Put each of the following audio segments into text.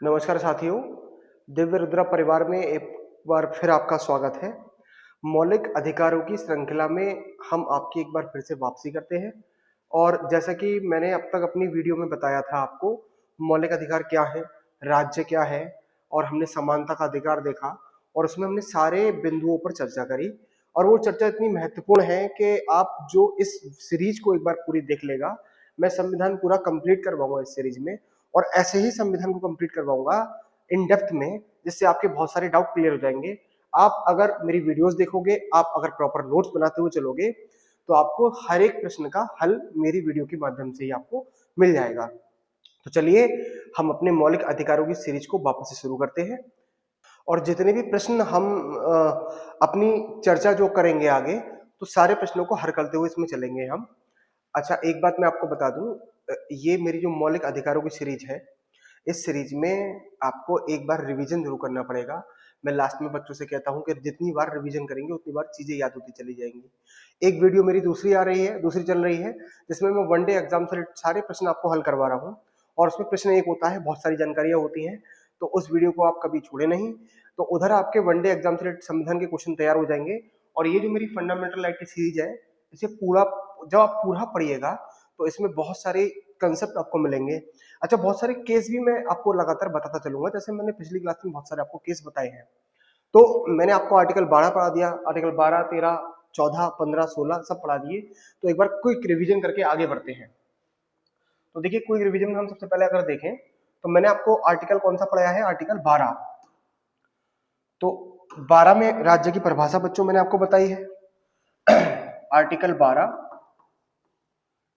नमस्कार साथियों, दिव्य रुद्रा परिवार में एक बार फिर आपका स्वागत है। मौलिक अधिकारों की श्रृंखला में हम आपकी एक बार फिर से वापसी करते हैं और जैसा कि मैंने अब तक अपनी वीडियो में बताया था आपको, मौलिक अधिकार क्या है, राज्य क्या है और हमने समानता का अधिकार देखा और उसमें हमने सारे बिंदुओं पर चर्चा करी और वो चर्चा इतनी महत्वपूर्ण है कि आप जो इस सीरीज को एक बार पूरी देख लेगा, मैं संविधान पूरा कंप्लीट करवाऊंगा इस सीरीज में और ऐसे ही संविधान को कंप्लीट करवाऊंगा इन डेप्थ में, जिससे आपके बहुत सारे डाउट क्लियर हो जाएंगे। आप अगर मेरी वीडियोस देखोगे, आप अगर प्रॉपर नोट्स बनाते हुए चलोगे, तो आपको हर एक प्रश्न का हल मेरी वीडियो के माध्यम से ही आपको मिल जाएगा। तो चलिए हम अपने मौलिक अधिकारों की सीरीज को वापस से शुरू करते हैं और जितने भी प्रश्न हम अपनी चर्चा जो करेंगे आगे, तो सारे प्रश्नों को हल करते हुए इसमें चलेंगे हम। अच्छा, एक बात मैं आपको बता दूं, ये मेरी जो मौलिक अधिकारों की सीरीज है, इस सीरीज में आपको एक बार रिवीजन जरूर करना पड़ेगा। मैं लास्ट में बच्चों से कहता हूं कि जितनी बार रिवीजन करेंगे उतनी बार चीजें याद होती चली जाएंगी। एक वीडियो मेरी दूसरी चल रही है, जिसमें मैं वन डे एग्जाम से सारे प्रश्न आपको हल करवा रहा हूँ और उसमें प्रश्न एक होता है, बहुत सारी जानकारियां होती हैं, तो उस वीडियो को आप कभी छोड़े नहीं। तो उधर आपके वन डे एग्जाम से संविधान के क्वेश्चन तैयार हो जाएंगे और ये जो मेरी फंडामेंटल राइट की सीरीज है, इसे पूरा जब आप पूरा पढ़िएगा तो इसमें बहुत सारे कंसेप्ट आपको मिलेंगे। अच्छा, बहुत सारे केस भी मैं आपको लगातार बताता चलूंगा, जैसे मैंने पिछली क्लास में बहुत सारे आपको केस बताए हैं। तो मैंने आपको आर्टिकल 12 पढ़ा दिया, आर्टिकल 12, 13, 14, 15, 16 सब पढ़ा दिए। तो एक बार क्विक रिवीजन करके आगे बढ़ते हैं। तो देखिए, क्विक रिवीजन में हम सबसे पहले अगर देखें तो मैंने आपको आर्टिकल कौन सा पढ़ाया है, आर्टिकल 12। तो 12 में राज्य की परिभाषा बच्चों मैंने आपको बताई है। आर्टिकल 12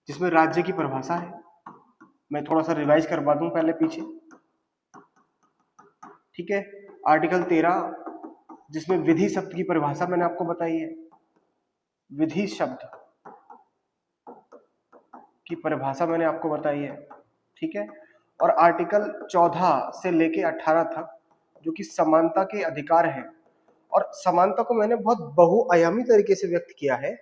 जिसमें राज्य की परिभाषा है, मैं थोड़ा सा रिवाइज करवा दूं पहले पीछे, ठीक है। आर्टिकल 13 जिसमें विधि शब्द की परिभाषा मैंने आपको बताई है, विधि शब्द की परिभाषा मैंने आपको बताई है, ठीक है। और आर्टिकल 14 से लेके 18 तक जो कि समानता के अधिकार है, और समानता को मैंने बहुत बहुआयामी तरीके से व्यक्त किया है।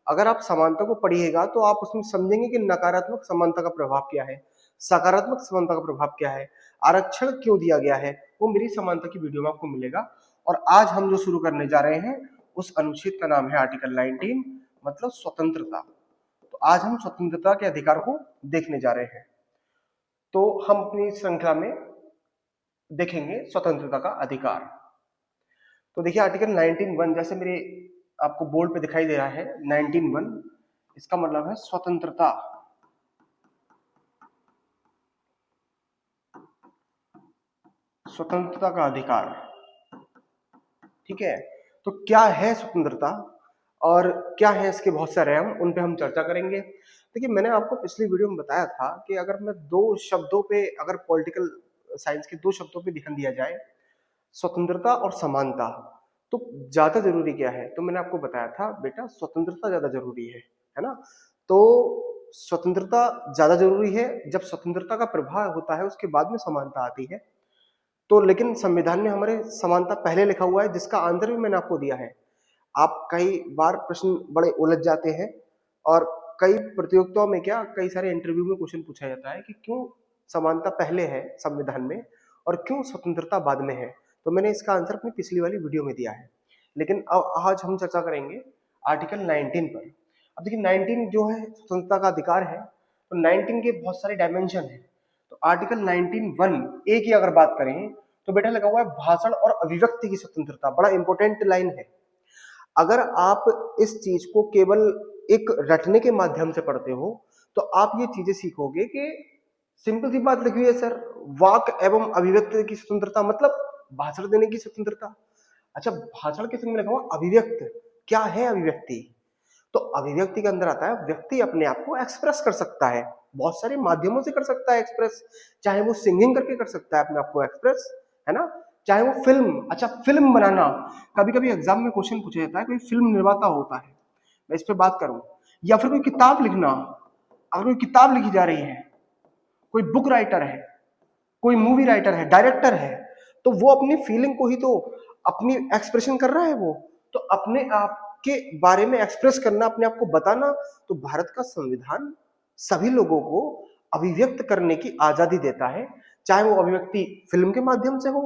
अगर आप समानता को पढ़िएगा तो आप उसमें समझेंगे कि नकारात्मक समानता का प्रभाव क्या है, सकारात्मक समानता का प्रभाव क्या है, आरक्षण क्यों दिया गया है, वो मेरी समानता की वीडियो में आपको मिलेगा। और आज हम जो शुरू करने जा रहे हैं उस अनुच्छेद का नाम है आर्टिकल 19, मतलब स्वतंत्रता। तो आज हम स्वतंत्रता के अधिकार को देखने जा रहे हैं। तो हम अपनी श्रृंखला में देखेंगे स्वतंत्रता का अधिकार। तो देखिए, आर्टिकल 19(1) जैसे मेरे आपको बोर्ड पे दिखाई दे रहा है 19(1), इसका मतलब है स्वतंत्रता। स्वतंत्रता का अधिकार, ठीक है। तो क्या है स्वतंत्रता और क्या है इसके बहुत सारे हम उन पे हम चर्चा करेंगे। देखिए, मैंने आपको पिछली वीडियो में बताया था कि अगर मैं दो शब्दों पे, अगर पॉलिटिकल साइंस के दो शब्दों पे ध्यान दिया जाए, स्वतंत्रता और समानता, तो ज्यादा जरूरी क्या है। तो मैंने आपको बताया था बेटा, स्वतंत्रता ज्यादा जरूरी है ना। तो स्वतंत्रता ज्यादा जरूरी है, जब स्वतंत्रता का प्रभाव होता है उसके बाद में समानता आती है। तो लेकिन संविधान में हमारे समानता पहले लिखा हुआ है, जिसका आंसर भी मैंने आपको दिया है। आप कई बार प्रश्न बड़े उलझ जाते हैं और कई प्रतियोगिताओं में, क्या कई सारे इंटरव्यू में क्वेश्चन पूछा जाता है कि क्यों समानता पहले है संविधान में और क्यों स्वतंत्रता बाद में है। तो मैंने इसका आंसर अपनी पिछली वाली वीडियो में दिया है। लेकिन अब आज हम चर्चा करेंगे आर्टिकल 19 पर। अब देखिए, 19 जो है स्वतंत्रता का अधिकार है, तो 19 के बहुत सारे डायमेंशन है। तो आर्टिकल 19(1) की अगर बात करें तो बेटा लगा हुआ है भाषण और अभिव्यक्ति की स्वतंत्रता। बड़ा इंपॉर्टेंट लाइन है। अगर आप इस चीज को केवल एक रटने के माध्यम से पढ़ते हो तो आप ये चीजें सीखोगे कि सिंपल सी बात लिखी है सर, वाक एवं अभिव्यक्ति की स्वतंत्रता मतलब भाषण देने की स्वतंत्रता। अच्छा, भाषण के संग में लिखा हुआ अभिव्यक्ति, क्या है अभिव्यक्ति। तो अभिव्यक्ति के अंदर आता है व्यक्ति अपने आप को एक्सप्रेस कर सकता है, बहुत सारे माध्यमों से कर सकता है एक्सप्रेस। चाहे वो सिंगिंग करके कर सकता है अपने आप को एक्सप्रेस, है ना। चाहे वो फिल्म, अच्छा फिल्म बनाना, कभी कभी एग्जाम में क्वेश्चन पूछा जाता है, कोई फिल्म निर्माता होता है, मैं इस पे बात करूं, या फिर कोई किताब लिखना, अगर कोई किताब लिखी जा रही है, कोई बुक राइटर है, कोई मूवी राइटर है, डायरेक्टर है, तो वो अपनी फीलिंग को ही तो अपनी एक्सप्रेशन कर रहा है। वो तो अपने आप के बारे में एक्सप्रेस करना, अपने आप को बताना। तो भारत का संविधान सभी लोगों को अभिव्यक्त करने की आजादी देता है, चाहे वो अभिव्यक्ति फिल्म के माध्यम से हो,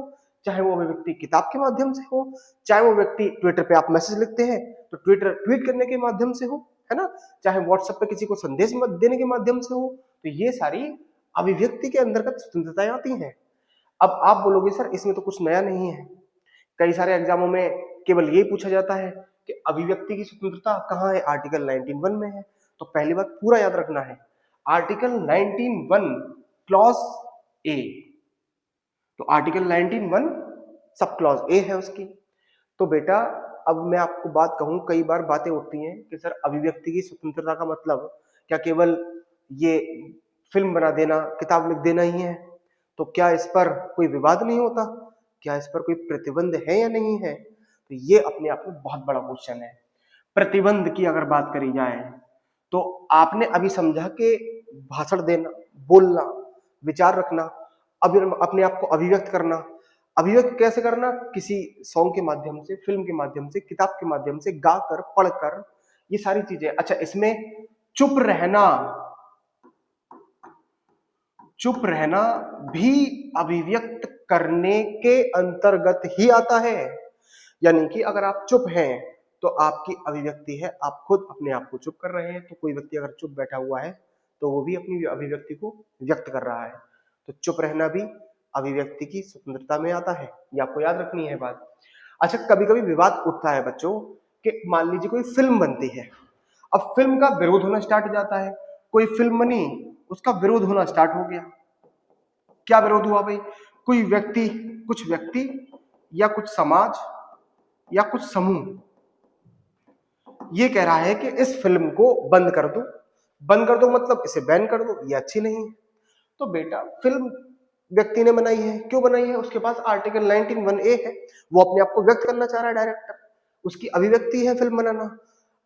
चाहे वो अभिव्यक्ति किताब के माध्यम से हो, चाहे वो व्यक्ति ट्विटर पे आप मैसेज लिखते हैं तो ट्विटर ट्वीट करने के माध्यम से हो, है ना, चाहे व्हाट्सएप पे किसी को संदेश देने के माध्यम से हो, तो ये सारी अभिव्यक्ति के अंतर्गत स्वतंत्रताएं आती हैं। अब आप बोलोगे सर इसमें तो कुछ नया नहीं है, कई सारे एग्जामों में केवल यही पूछा जाता है कि अभिव्यक्ति की स्वतंत्रता कहाँ है, आर्टिकल 19(1) में है। तो पहली बात पूरा याद रखना है, आर्टिकल 19(1) क्लॉज ए, तो आर्टिकल 19(1) सब क्लॉज ए है उसकी। तो बेटा अब मैं आपको बात कहूं, कई बार बातें उठती हैं कि सर अभिव्यक्ति की स्वतंत्रता का मतलब क्या केवल ये फिल्म बना देना, किताब लिख देना ही है? तो क्या इस पर कोई विवाद नहीं होता? क्या इस पर कोई प्रतिबंध है या नहीं है? तो ये अपने आप में बहुत बड़ा क्वेश्चन है। प्रतिबंध की अगर बात करी जाए तो आपने अभी समझा कि भाषण देना, बोलना, विचार रखना, अपने आप को अभिव्यक्त करना, अभिव्यक्त कैसे करना? किसी सॉन्ग के माध्यम से, फिल्म के माध्यम से, किताब के माध्यम से, गाकर, पढ़कर, ये सारी चीजें। अच्छा, इसमें चुप रहना भी अभिव्यक्त करने के अंतर्गत ही आता है। यानी कि अगर आप चुप हैं तो आपकी अभिव्यक्ति है, आप खुद अपने आप को चुप कर रहे हैं। तो कोई व्यक्ति अगर चुप बैठा हुआ है तो वो भी अपनी अभिव्यक्ति को व्यक्त कर रहा है। तो चुप रहना भी अभिव्यक्ति की स्वतंत्रता में आता है, ये आपको याद रखनी है बात। अच्छा, कभी कभी विवाद उठता है बच्चों कि मान लीजिए कोई फिल्म बनती है, अब फिल्म का विरोध होना स्टार्ट हो जाता है। कोई फिल्म बनी, उसका विरोध होना स्टार्ट हो गया। क्या विरोध हुआ भाई? कोई व्यक्ति, कुछ व्यक्ति या कुछ समाज या कुछ समूह ये कह रहा है कि इस फिल्म को बंद कर दो। बंद कर दो मतलब इसे बैन कर दो, ये अच्छी नहीं है। तो बेटा फिल्म व्यक्ति ने बनाई है, क्यों बनाई है? उसके पास आर्टिकल 19(1) है, वो अपने आप को व्यक्त करना चाह रहा है, डायरेक्टर, उसकी अभिव्यक्ति है फिल्म बनाना।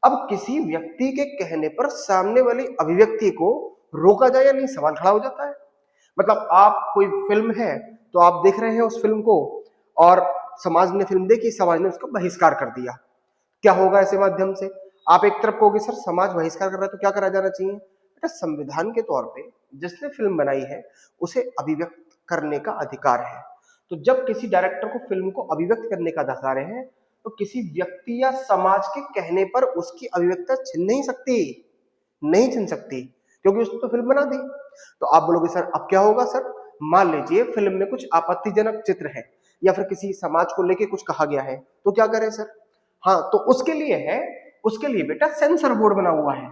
अब किसी व्यक्ति के कहने पर सामने वाली अभिव्यक्ति को रोका जाए या नहीं, सवाल खड़ा हो जाता है। मतलब आप, कोई फिल्म है तो आप देख रहे हैं उस फिल्म को, और समाज ने फिल्म देखी, समाज ने उसका बहिष्कार कर दिया। क्या होगा ऐसे माध्यम से? आप एक तरफ कहोगे सर समाज बहिष्कार कर रहा है तो क्या करा जाना चाहिए? बेटा संविधान के तौर पे जिसने फिल्म बनाई है उसे अभिव्यक्त करने का अधिकार है। तो जब किसी डायरेक्टर को फिल्म को अभिव्यक्त करने का अधिकार है तो किसी व्यक्ति या समाज के कहने पर उसकी अभिव्यक्ति छिन नहीं सकती, नहीं छिन सकती, क्योंकि उसने तो फिल्म बना दी। तो आप बोलोगे सर अब क्या होगा? सर मान लीजिए फिल्म में कुछ आपत्तिजनक चित्र है या फिर किसी समाज को लेके कुछ कहा गया है, तो क्या करें सर? हाँ, तो उसके लिए बेटा सेंसर बोर्ड बना हुआ है,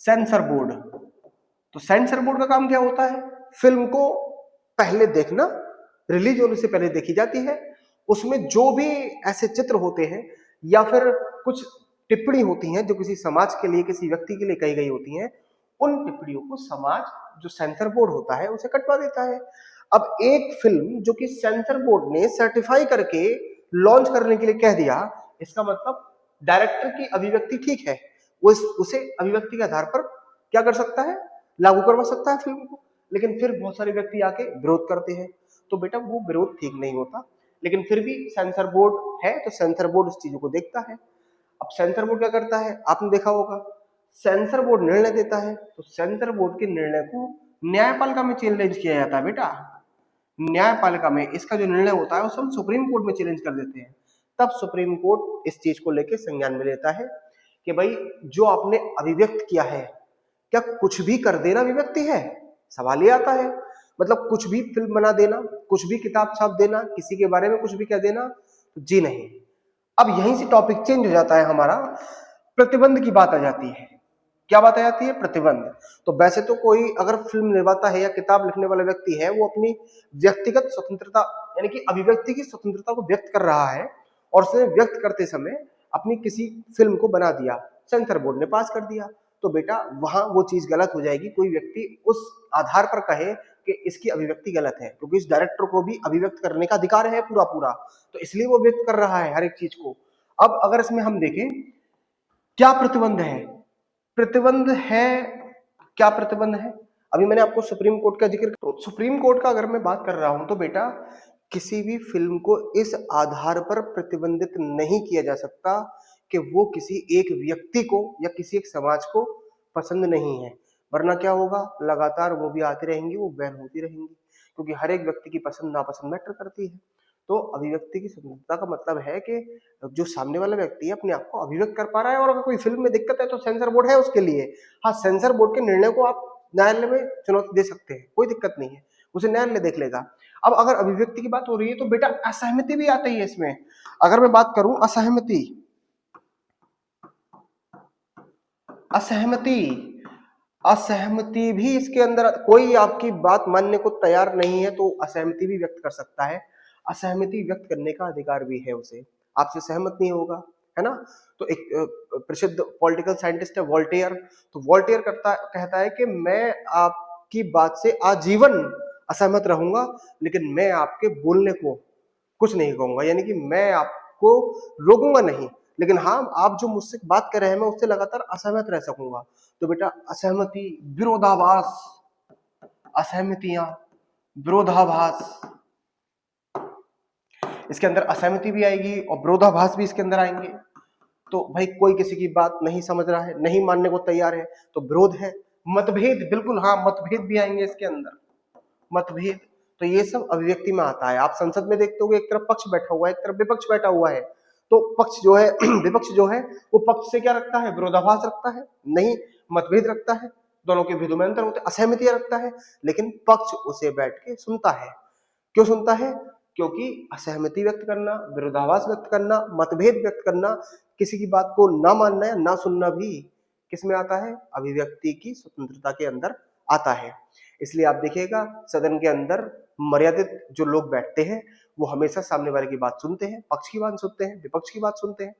सेंसर बोर्ड। तो सेंसर बोर्ड का काम क्या होता है? फिल्म को पहले देखना, रिलीज होने से पहले देखी जाती है, उसमें जो भी ऐसे चित्र होते हैं या फिर कुछ टिप्पणी होती हैं जो किसी समाज के लिए, किसी व्यक्ति के लिए कही गई होती हैं, उन टिप्पणियों को समाज, जो सेंसर बोर्ड होता है, उसे कटवा देता है। अब एक फिल्म जो कि सेंसर बोर्ड ने सर्टिफाई करके लॉन्च करने के लिए कह दिया, इसका मतलब डायरेक्टर की अभिव्यक्ति ठीक है, वो उसे अभिव्यक्ति के आधार पर क्या कर सकता है? लागू करवा सकता है फिल्म को। लेकिन फिर बहुत सारे व्यक्ति आके विरोध करते हैं, तो बेटा वो विरोध ठीक नहीं होता। लेकिन फिर भी सेंसर बोर्ड है तो सेंसर बोर्ड उस चीजों को देखता है। अब सेंसर बोर्ड क्या करता है? आपने देखा होगा, सेंसर बोर्ड निर्णय देता है तो सेंसर बोर्ड के निर्णय को न्यायपालिका में चैलेंज किया जाता है। बेटा न्यायपालिका में इसका जो निर्णय होता है उसे हम सुप्रीम कोर्ट में चैलेंज कर देते हैं। तब सुप्रीम कोर्ट इस चीज को लेकर संज्ञान में लेता है कि भाई जो आपने अभिव्यक्त किया है, क्या कुछ भी कर देना अभिव्यक्ति है? सवाल ये आता है। मतलब कुछ भी फिल्म बना देना, कुछ भी किताब छाप देना, किसी के बारे में कुछ भी कह देना? जी नहीं। अब यहीं से टॉपिक चेंज हो जाता है हमारा, प्रतिबंध की बात आ जाती है। क्या बात आ जाती है? प्रतिबंध। तो वैसे तो कोई अगर फिल्म निर्माता है या किताब लिखने वाला व्यक्ति है, वो अपनी व्यक्तिगत स्वतंत्रता यानी कि अभिव्यक्ति की स्वतंत्रता को व्यक्त कर रहा है, और उसने व्यक्त करते समय अपनी किसी फिल्म को बना दिया, सेंसर बोर्ड ने पास कर दिया, तो बेटा वहां वो चीज गलत हो जाएगी। कोई व्यक्ति उस आधार पर कहे कि इसकी अभिव्यक्ति गलत है, क्योंकि इस डायरेक्टर को भी अभिव्यक्त करने का अधिकार है पूरा पूरा, तो इसलिए वो व्यक्त कर रहा है हर एक चीज को। अब अगर इसमें हम देखें क्या प्रतिबंध है, प्रतिबंध है, क्या प्रतिबंध है? अभी मैंने आपको सुप्रीम कोर्ट का जिक्र, तो सुप्रीम कोर्ट का अगर मैं बात कर रहा हूं तो बेटा किसी भी फिल्म को इस आधार पर प्रतिबंधित नहीं किया जा सकता कि वो किसी एक व्यक्ति को या किसी एक समाज को पसंद नहीं है। वरना क्या होगा, लगातार मूवी आती रहेंगी, वो बैन होती रहेंगी, क्योंकि हर एक व्यक्ति की पसंद नापसंद मैटर करती है। तो अभिव्यक्ति की स्वतंत्रता का मतलब है कि जो सामने वाला व्यक्ति है अपने आप को अभिव्यक्त कर पा रहा है, और अगर कोई फिल्म में दिक्कत है तो सेंसर बोर्ड है उसके लिए। हाँ, सेंसर बोर्ड के निर्णय को आप न्यायालय में चुनौती दे सकते हैं, कोई दिक्कत नहीं है, उसे न्यायालय देख लेगा। अब अगर अभिव्यक्ति की बात हो रही है तो बेटा असहमति भी आती है इसमें। अगर मैं बात करूं असहमति, असहमति असहमति भी इसके अंदर, कोई आपकी बात मानने को तैयार नहीं है तो असहमति भी व्यक्त कर सकता है। असहमति व्यक्त करने का अधिकार भी है उसे, आपसे सहमत नहीं होगा, है ना। तो एक प्रसिद्ध पॉलिटिकल साइंटिस्ट है वोल्टेयर, तो वोल्टेयर कहता है कि मैं आपकी बात से आजीवन असहमत रहूंगा, लेकिन मैं आपके बोलने को कुछ नहीं कहूंगा, यानी कि मैं आपको रोकूंगा नहीं, लेकिन हाँ, आप जो मुझसे बात कर रहे हैं मैं उससे लगातार असहमत रह सकूंगा। तो बेटा असहमति, विरोधाभास, असहमतियां, विरोधाभास, इसके अंदर असहमति भी आएगी और विरोधाभास भी इसके अंदर आएंगे। तो भाई कोई किसी की बात नहीं समझ रहा है, नहीं मानने को तैयार है, तो विरोध है। मतभेद, बिल्कुल हाँ, मतभेद भी आएंगे इसके अंदर, मतभेद। तो ये सब अभिव्यक्ति में आता है। आप संसद में देखते हो एक तरफ पक्ष बैठा हुआ है, एक तरफ विपक्ष बैठा हुआ है, तो पक्ष जो है विपक्ष जो है वो पक्ष से क्या रखता है, विरोधाभास रखता है, नहीं मतभेद रखता है, दोनों के भेदों में अंतर होते हैं, असहमतियां रखता है, लेकिन पक्ष उसे बैठ के सुनता है। क्यों सुनता है? क्योंकि असहमति व्यक्त करना, विरोधाभास व्यक्त करना, मतभेद व्यक्त करना, किसी की बात को ना मानना या ना सुनना भी किसमें आता है, अभिव्यक्ति की स्वतंत्रता के अंदर आता है। इसलिए आप देखिएगा सदन के अंदर मर्यादित जो लोग बैठते हैं वो हमेशा सामने वाले की बात सुनते हैं, पक्ष की बात सुनते हैं, विपक्ष की बात सुनते हैं,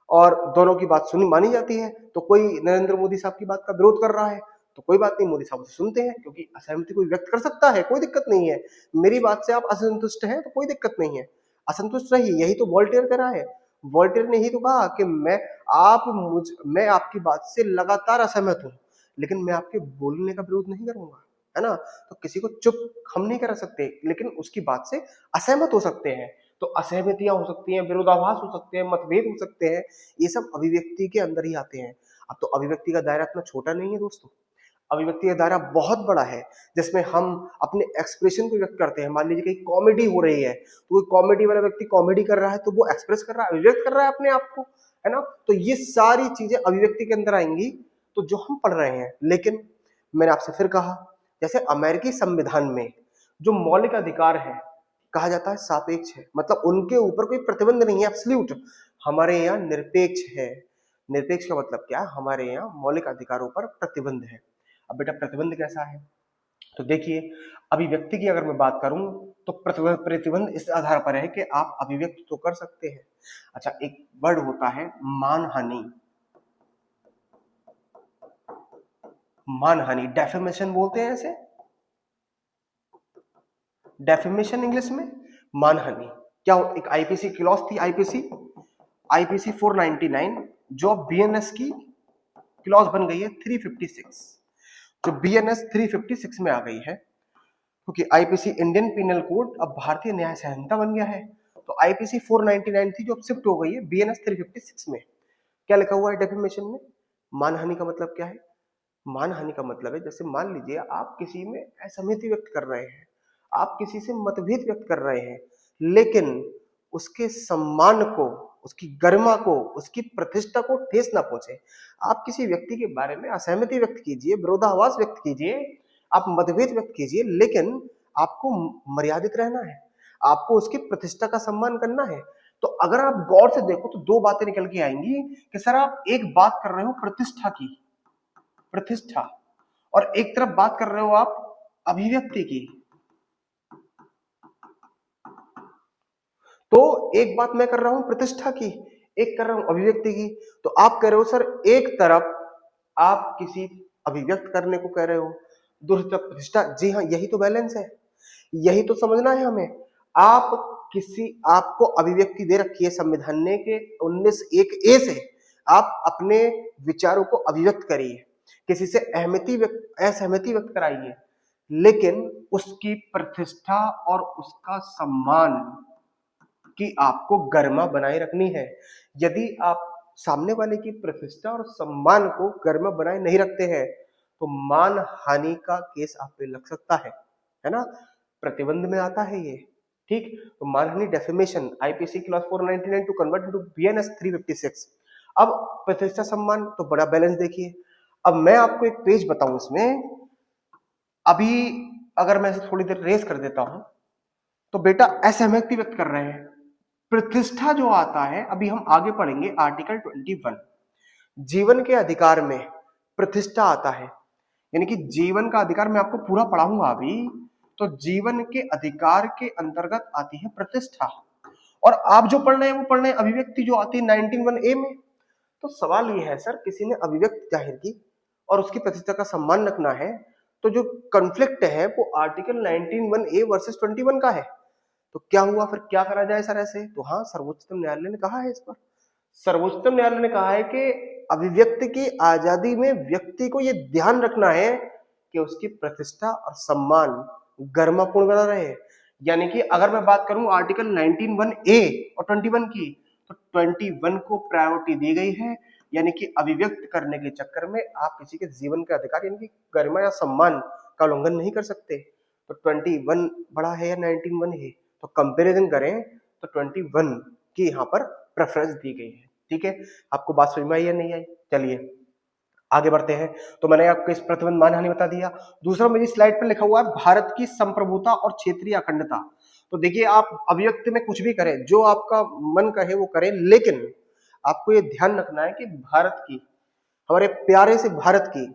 और दोनों की बात सुनी मानी जाती है। तो कोई नरेंद्र मोदी साहब की बात का विरोध कर रहा है तो कोई बात नहीं, मोदी साहब उसे सुनते हैं, क्योंकि असहमति कोई व्यक्त कर सकता है, कोई दिक्कत नहीं है। मेरी बात से आप असंतुष्ट हैं तो कोई दिक्कत नहीं है, असंतुष्ट रहिए, यही तो वोल्टेयर कह रहा है। वोल्टेयर ने ही तो कहा कि मैं आपकी बात से लगातार असहमत हूं, लेकिन मैं आपके बोलने का विरोध नहीं करूंगा, है ना। तो किसी को चुप हम नहीं कर सकते, लेकिन उसकी बात से असहमत हो सकते हैं। तो असहमतियां हो सकती हैं, विरोधाभास हो सकते हैं, मतभेद हो सकते हैं, ये सब अभिव्यक्ति के अंदर ही आते हैं। अब तो अभिव्यक्ति का दायरा इतना छोटा नहीं है दोस्तों, अभिव्यक्ति का दायरा बहुत बड़ा है, जिसमें हम अपने एक्सप्रेशन को व्यक्त करते हैं। मान लीजिए कहीं कॉमेडी हो रही है, तो कोई कॉमेडी वाला व्यक्ति कॉमेडी कर रहा है तो वो एक्सप्रेस कर रहा है, अभिव्यक्त कर रहा है अपने आप को, है ना। तो ये सारी चीजें अभिव्यक्ति के अंदर आएंगी, तो जो हम पढ़ रहे हैं। लेकिन मैंने आपसे फिर कहा, जैसे अमेरिकी संविधान में जो मौलिक अधिकार है कहा जाता है सापेक्ष है, मतलब उनके ऊपर कोई प्रतिबंध नहीं है, एब्सोल्यूट। हमारे यहाँ निरपेक्ष है। निरपेक्ष का मतलब क्या है? हमारे यहाँ मौलिक अधिकारों पर प्रतिबंध है। अब बेटा प्रतिबंध कैसा है? तो देखिए, अभिव्यक्ति की अगर मैं बात करूं तो प्रतिबंध इस आधार पर है कि आप अभिव्यक्त तो कर सकते हैं। अच्छा, एक वर्ड होता है मानहानि, मानहानि, डेफेमेशन बोलते हैं ऐसे, डेफेमेशन इंग्लिश में, मानहानि। क्या एक आईपीसी क्लॉज थी, आईपीसी 499, जो बीएनएस की क्लॉज बन गई है 356, जो बीएनएस 356 में आ गई है, क्योंकि आईपीसी इंडियन पिनल कोड अब भारतीय न्याय संहिता बन गया है। तो आईपीसी 499 थी जो अब शिफ्ट हो गई है बीएनएस 356 में। क्या लिखा हुआ है डेफेमेशन में? मानहानि का मतलब क्या है? मानहानि का मतलब है, जैसे मान लीजिए आप किसी में असहमति व्यक्त कर रहे हैं, आप किसी से मतभेद व्यक्त कर रहे हैं, लेकिन उसके सम्मान को, उसकी गरिमा को, उसकी प्रतिष्ठा को ठेस ना पहुंचे। आप किसी व्यक्ति के बारे में असहमति व्यक्त कीजिए, विरोधाभास व्यक्त कीजिए, आप मतभेद व्यक्त कीजिए, लेकिन आपको मर्यादित रहना है, आपको उसकी प्रतिष्ठा का सम्मान करना है। तो अगर आप गौर से देखो तो दो बातें निकल के आएंगी कि सर आप एक बात कर रहे हो प्रतिष्ठा की, प्रतिष्ठा, और एक तरफ बात कर रहे हो आप अभिव्यक्ति की। तो एक बात मैं कर रहा हूं प्रतिष्ठा की, एक कर रहा हूं अभिव्यक्ति की। तो आप कह रहे हो सर एक तरफ आप किसी अभिव्यक्त करने को कह रहे हो, दूसरी तरफ प्रतिष्ठा। जी हाँ, यही तो बैलेंस है, यही तो समझना है हमें। आपको अभिव्यक्ति दे रखी है संविधान ने के 19(1)(a) से आप अपने विचारों को अभिव्यक्त करिए, किसी से असहमति व्यक्त कराइए, लेकिन उसकी प्रतिष्ठा और उसका सम्मान की आपको गरिमा बनाए रखनी है। यदि आप सामने वाले की प्रतिष्ठा और सम्मान को गरिमा बनाए नहीं रखते हैं तो मान हानि का केस आप पे लग सकता है ना, प्रतिबंध में आता है ये। ठीक, तो मानहानि defamation IPC clause 499 to convert into BNS 356। अब प्रतिष्ठा सम्मान तो बड़ा बैलेंस देखिए। अब मैं आपको एक पेज बताऊं इसमें, अभी अगर मैं इसे थोड़ी देर रेस कर देता हूं तो बेटा असहमति व्यक्त कर रहे हैं। प्रतिष्ठा जो आता है, अभी हम आगे पढ़ेंगे आर्टिकल 21, जीवन के अधिकार में प्रतिष्ठा आता है, यानी कि जीवन का अधिकार मैं आपको पूरा पढ़ाऊंगा अभी। तो जीवन के अधिकार के अंतर्गत आती है प्रतिष्ठा, और आप जो पढ़ रहे हैं वो पढ़ रहे हैं अभिव्यक्ति जो आती है 19(1)(a) में। तो सवाल ये है सर, किसी ने अभिव्यक्ति जाहिर की और उसकी प्रतिष्ठा का सम्मान रखना है, तो जो कॉन्फ्लिक्ट है वो आर्टिकल 19(1)(a) वर्सेस 21 का है। तो क्या हुआ, फिर क्या करा जाए सर ऐसे? तो हाँ, सर्वोच्चतम न्यायालय ने कहा है इस पर। सर्वोच्चतम न्यायालय ने कहा है कि अभिव्यक्ति की आजादी में व्यक्ति को यह ध्यान रखना है कि उसकी प्रतिष्ठा और सम्मान गरिमापूर्ण बना रहे। यानी कि अगर मैं बात करूं आर्टिकल 19(1)(a) और 21 की, तो 21 को प्रायोरिटी दी गई है, यानी कि अभिव्यक्त करने के चक्कर में आप किसी के जीवन का अधिकार यानी कि गरिमा या सम्मान का उल्लंघन नहीं कर सकते। तो 21 बड़ा है या 19(1) है, तो कंपैरिजन करें तो 21 की यहाँ पर प्रेफरेंस दी गई है। ठीक है, आपको बात समझ में आई या नहीं आई? चलिए आगे बढ़ते हैं। तो मैंने आपको इस प्रतिबंध मानहानि बता दिया। दूसरा मेरी स्लाइड पर लिखा हुआ है भारत की संप्रभुता और क्षेत्रीय अखंडता। तो देखिए, आप अभिव्यक्ति में कुछ भी करें, जो आपका मन कहे वो करें, लेकिन आपको ये ध्यान रखना है कि भारत की, हमारे प्यारे से भारत की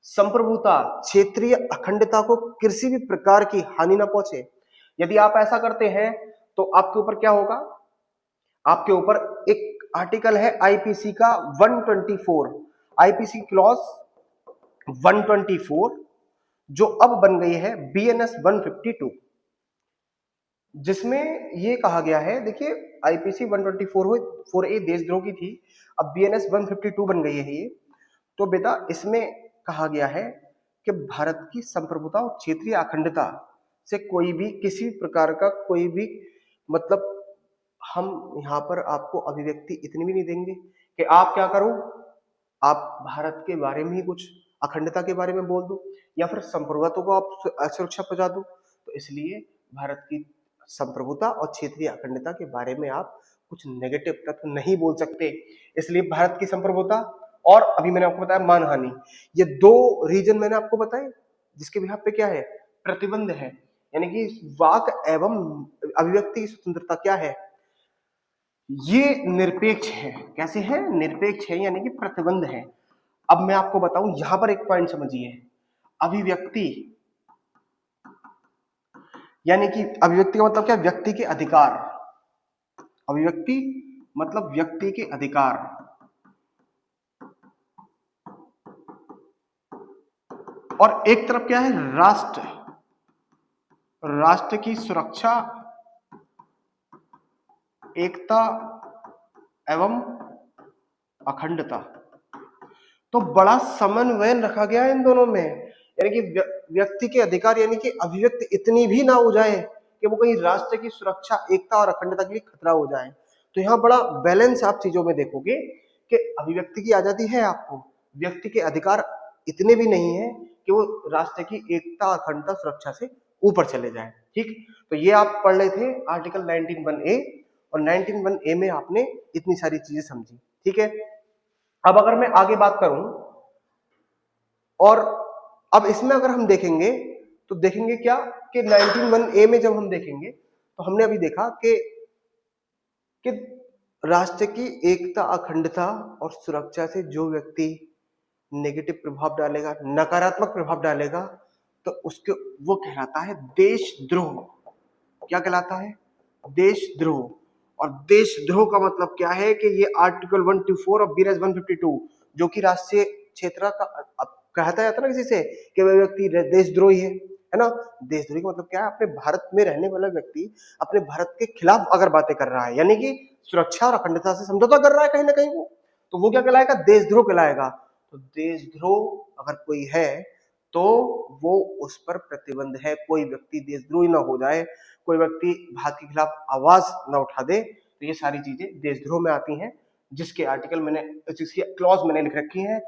संप्रभुता, क्षेत्रीय अखंडता को किसी भी प्रकार की हानि ना पहुंचे। यदि आप ऐसा करते हैं तो आपके ऊपर क्या होगा? आपके ऊपर एक आर्टिकल है आईपीसी का 124, आईपीसी क्लॉज 124, जो अब बन गई है बीएनएस 152, जिसमें ये कहा गया है, देखिए आईपीसी 124(4)(a) देशद्रोह की थी, अब बीएनएस 152 बन गई है ये। तो बेटा इसमें कहा गया है कि भारत की संप्रभुता और क्षेत्रीय अखंडता से कोई भी किसी प्रकार का कोई भी मतलब, हम यहाँ पर आपको अभिव्यक्ति इतनी भी नहीं देंगे कि आप क्या करो, आप भारत के बारे में ही कुछ अखंडता के बारे में बोल दो या फिर संप्रभुता को आप असुरक्षा पहुंचा दो। तो इसलिए भारत की संप्रभुता और क्षेत्रीय अखंडता के बारे में आप कुछ नेगेटिव तत्व नहीं बोल सकते। इसलिए भारत की संप्रभुता और अभी मैंने आपको बताया मानहानि, ये दो रीजन मैंने आपको बताए जिसके बिहाफ पे क्या है, प्रतिबंध है। यानी कि वाक एवं अभिव्यक्ति की स्वतंत्रता क्या है, ये निरपेक्ष है। कैसे है? निरपेक्ष है, यानी कि प्रतिबंध है। अब मैं आपको बताऊं, यहां पर एक पॉइंट समझिए, अभिव्यक्ति यानी कि अभिव्यक्ति का मतलब क्या? व्यक्ति के अधिकार। अभिव्यक्ति मतलब व्यक्ति के अधिकार, और एक तरफ क्या है? राष्ट्र, राष्ट्र की सुरक्षा, एकता एवं अखंडता। तो बड़ा समन्वय रखा गया है इन दोनों में, यानी कि व्यक्ति के अधिकार यानी कि अभिव्यक्ति इतनी भी ना हो जाए कि वो कहीं राष्ट्र की सुरक्षा, एकता और अखंडता के लिए खतरा हो जाए। तो यहाँ बड़ा बैलेंस आप चीजों में देखोगे कि अभिव्यक्ति की आजादी है आपको, व्यक्ति के अधिकार इतने भी नहीं है कि वो राष्ट्र की एकता, अखंडता, सुरक्षा से ऊपर चले जाए। ठीक, तो ये आप पढ़ रहे थे आर्टिकल 19(1)(a), और 19(1)(a) में आपने इतनी सारी चीजें समझी। ठीक है, अब अगर मैं आगे बात करूं, और अब इसमें अगर हम देखेंगे तो देखेंगे क्या कि 19(1)(a) में जब हम देखेंगे तो हमने अभी देखा कि राष्ट्र की एकता, अखंडता और सुरक्षा से जो व्यक्ति नेगेटिव प्रभाव डालेगा, नकारात्मक प्रभाव डालेगा, तो उसके वो कहलाता है देशद्रोह। क्या कहलाता है? देशद्रोह। और देशद्रोह का मतलब क्या है कि ये आर्टिकल 124 और बीएनएस 152, जो कि राष्ट्रीय क्षेत्र का कहता जाता ना किसी से कि वह व्यक्ति देशद्रोही है ना। देशद्रोही का मतलब क्या है? अपने भारत में रहने वाला व्यक्ति अपने भारत के खिलाफ अगर बातें कर रहा है, यानी कि सुरक्षा और अखंडता से समझौता कर रहा है कहीं ना कहीं, वो तो वो क्या कहलाएगा? देशद्रोह कहलाएगा। तो देशद्रोह अगर कोई है तो वो उस पर प्रतिबंध है, कोई व्यक्ति देशद्रोही ना हो जाए, कोई व्यक्ति भारत के खिलाफ आवाज ना उठा दे। तो ये सारी चीजें देशद्रोह में आती हैं, जिसके आर्टिकल मैंने, जिसकी क्लॉज मैंने लिख रखी है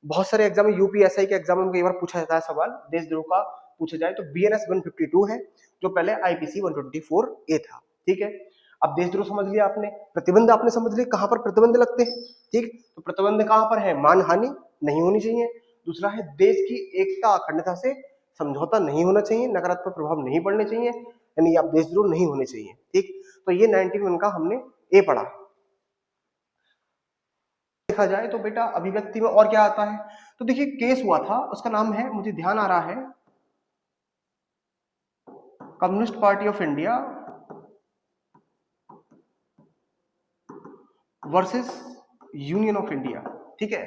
बहुत सारे एग्जाम में, यूपीएसआई के एग्जाम में कई बार पूछा जाता है सवाल देशद्रोह का पूछा जाए तो बीएनएस 152 है, जो पहले आईपीसी 124A था। ठीक है, अब देशद्रोह समझ लिया आपने, प्रतिबंध आपने समझ लिया कहां पर प्रतिबंध लगते हैं। ठीक, तो प्रतिबंध कहां पर है, मानहानि नहीं होनी चाहिए, दूसरा है देश की एकता अखंडता से समझौता नहीं होना चाहिए, नकारात्मक प्रभाव नहीं पड़ने चाहिए, यानी आप देशद्रोह नहीं होने चाहिए। ठीक, तो ये 91 का हमने ए पढ़ा। देखा जाए तो बेटा अभिव्यक्ति में और क्या आता है, तो देखिए केस हुआ था, उसका नाम है, मुझे ध्यान आ रहा है, communist party of India versus union of India. ठीक है,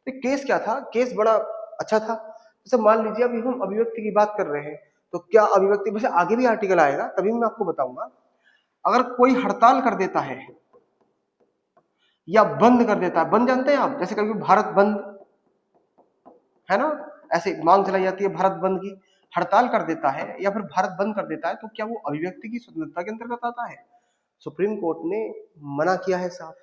तो केस क्या था, केस बड़ा अच्छा था। जैसे मान लीजिए अभी हम अभिव्यक्ति की बात कर रहे हैं, तो क्या अभिव्यक्ति, वैसे आगे भी आर्टिकल आएगा तभी मैं आपको बताऊंगा, अगर कोई हड़ताल कर देता है या बंद कर देता है, बंद जानते हैं आप, जैसे कभी भारत बंद है ना, ऐसे मांग चलाई जाती है भारत बंद की, हड़ताल कर देता है या फिर भारत बंद कर देता है, तो क्या वो अभिव्यक्ति की स्वतंत्रता के अंतर्गत आता है? सुप्रीम कोर्ट ने मना किया है साफ,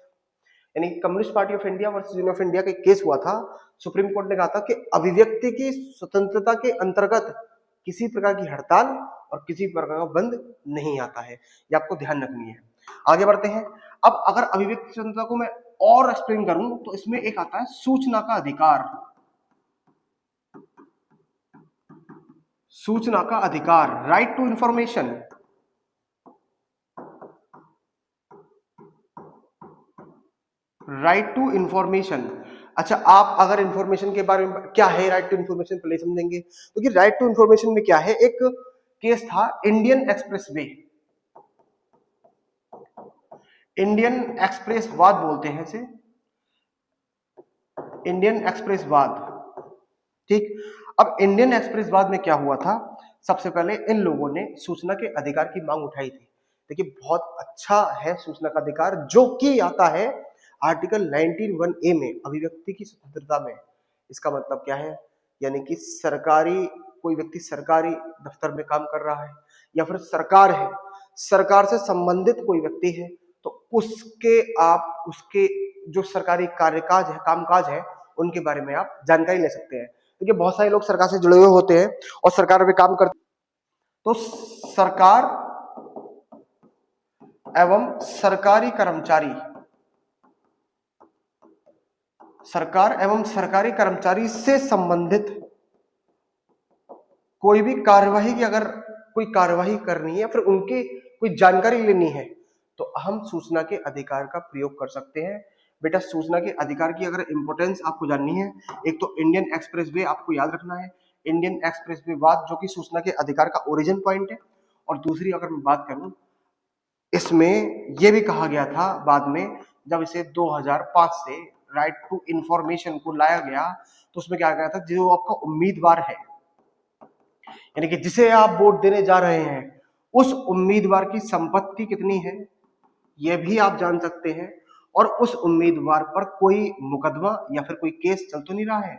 यानी communist party of India versus union of India का केस हुआ था, सुप्रीम कोर्ट ने कहा था कि अभिव्यक्ति की स्वतंत्रता के अंतर्गत किसी प्रकार की हड़ताल और किसी प्रकार का बंद नहीं आता है, ये आपको ध्यान रखनी है। आगे बढ़ते हैं। अब अगर अभिव्यक्ति स्वतंत्रता को मैं और एक्सप्लेन करूं तो इसमें एक आता है सूचना का अधिकार। सूचना का अधिकार, right to information. Right to information, अच्छा आप अगर इंफॉर्मेशन के बारे में क्या है राइट टू इंफॉर्मेशन पहले समझेंगे, क्योंकि राइट टू इंफॉर्मेशन में क्या है, एक केस था Indian express way, Indian express वाद बोलते हैं इसे, इंडियन एक्सप्रेस वाद। ठीक, अब इंडियन एक्सप्रेस वाद में क्या हुआ था, सबसे पहले इन लोगों ने सूचना के अधिकार की मांग उठाई थी। देखिए बहुत अच्छा है सूचना का अधिकार, जो कि आता है आर्टिकल 19(1)A में, अभिव्यक्ति की स्वतंत्रता में। इसका मतलब क्या है, यानी कि सरकारी, कोई व्यक्ति सरकारी दफ्तर में काम कर रहा है या फिर सरकार है, सरकार से संबंधित कोई व्यक्ति है, तो उसके आप उसके जो सरकारी कार्यकाज है, कामकाज है, उनके बारे में आप जानकारी ले सकते हैं। देखिए बहुत सारे लोग सरकार से जुड़े हुए होते हैं और सरकार में काम करते, तो सरकार एवं सरकारी कर्मचारी, सरकार एवं सरकारी कर्मचारी से संबंधित कोई भी कार्यवाही की, अगर कोई कार्यवाही करनी है या फिर उनकी कोई जानकारी लेनी है, तो हम सूचना के अधिकार का प्रयोग कर सकते हैं। बेटा सूचना के अधिकार की अगर इंपॉर्टेंस आपको जाननी है, एक तो इंडियन एक्सप्रेस वे आपको याद रखना है, इंडियन एक्सप्रेस वे वाद जो कि सूचना के अधिकार का ओरिजिन पॉइंट है, और दूसरी अगर मैं बात करूं, इसमें यह भी कहा गया था बाद में जब इसे 2005 से राइट टू इंफॉर्मेशन को लाया गया, तो उसमें क्या गया था, जो आपका उम्मीदवार है, यानी कि जिसे आप वोट देने जा रहे हैं, उस उम्मीदवार की संपत्ति कितनी है यह भी आप जान सकते हैं, और उस उम्मीदवार पर कोई मुकदमा या फिर कोई केस चल तो नहीं रहा है,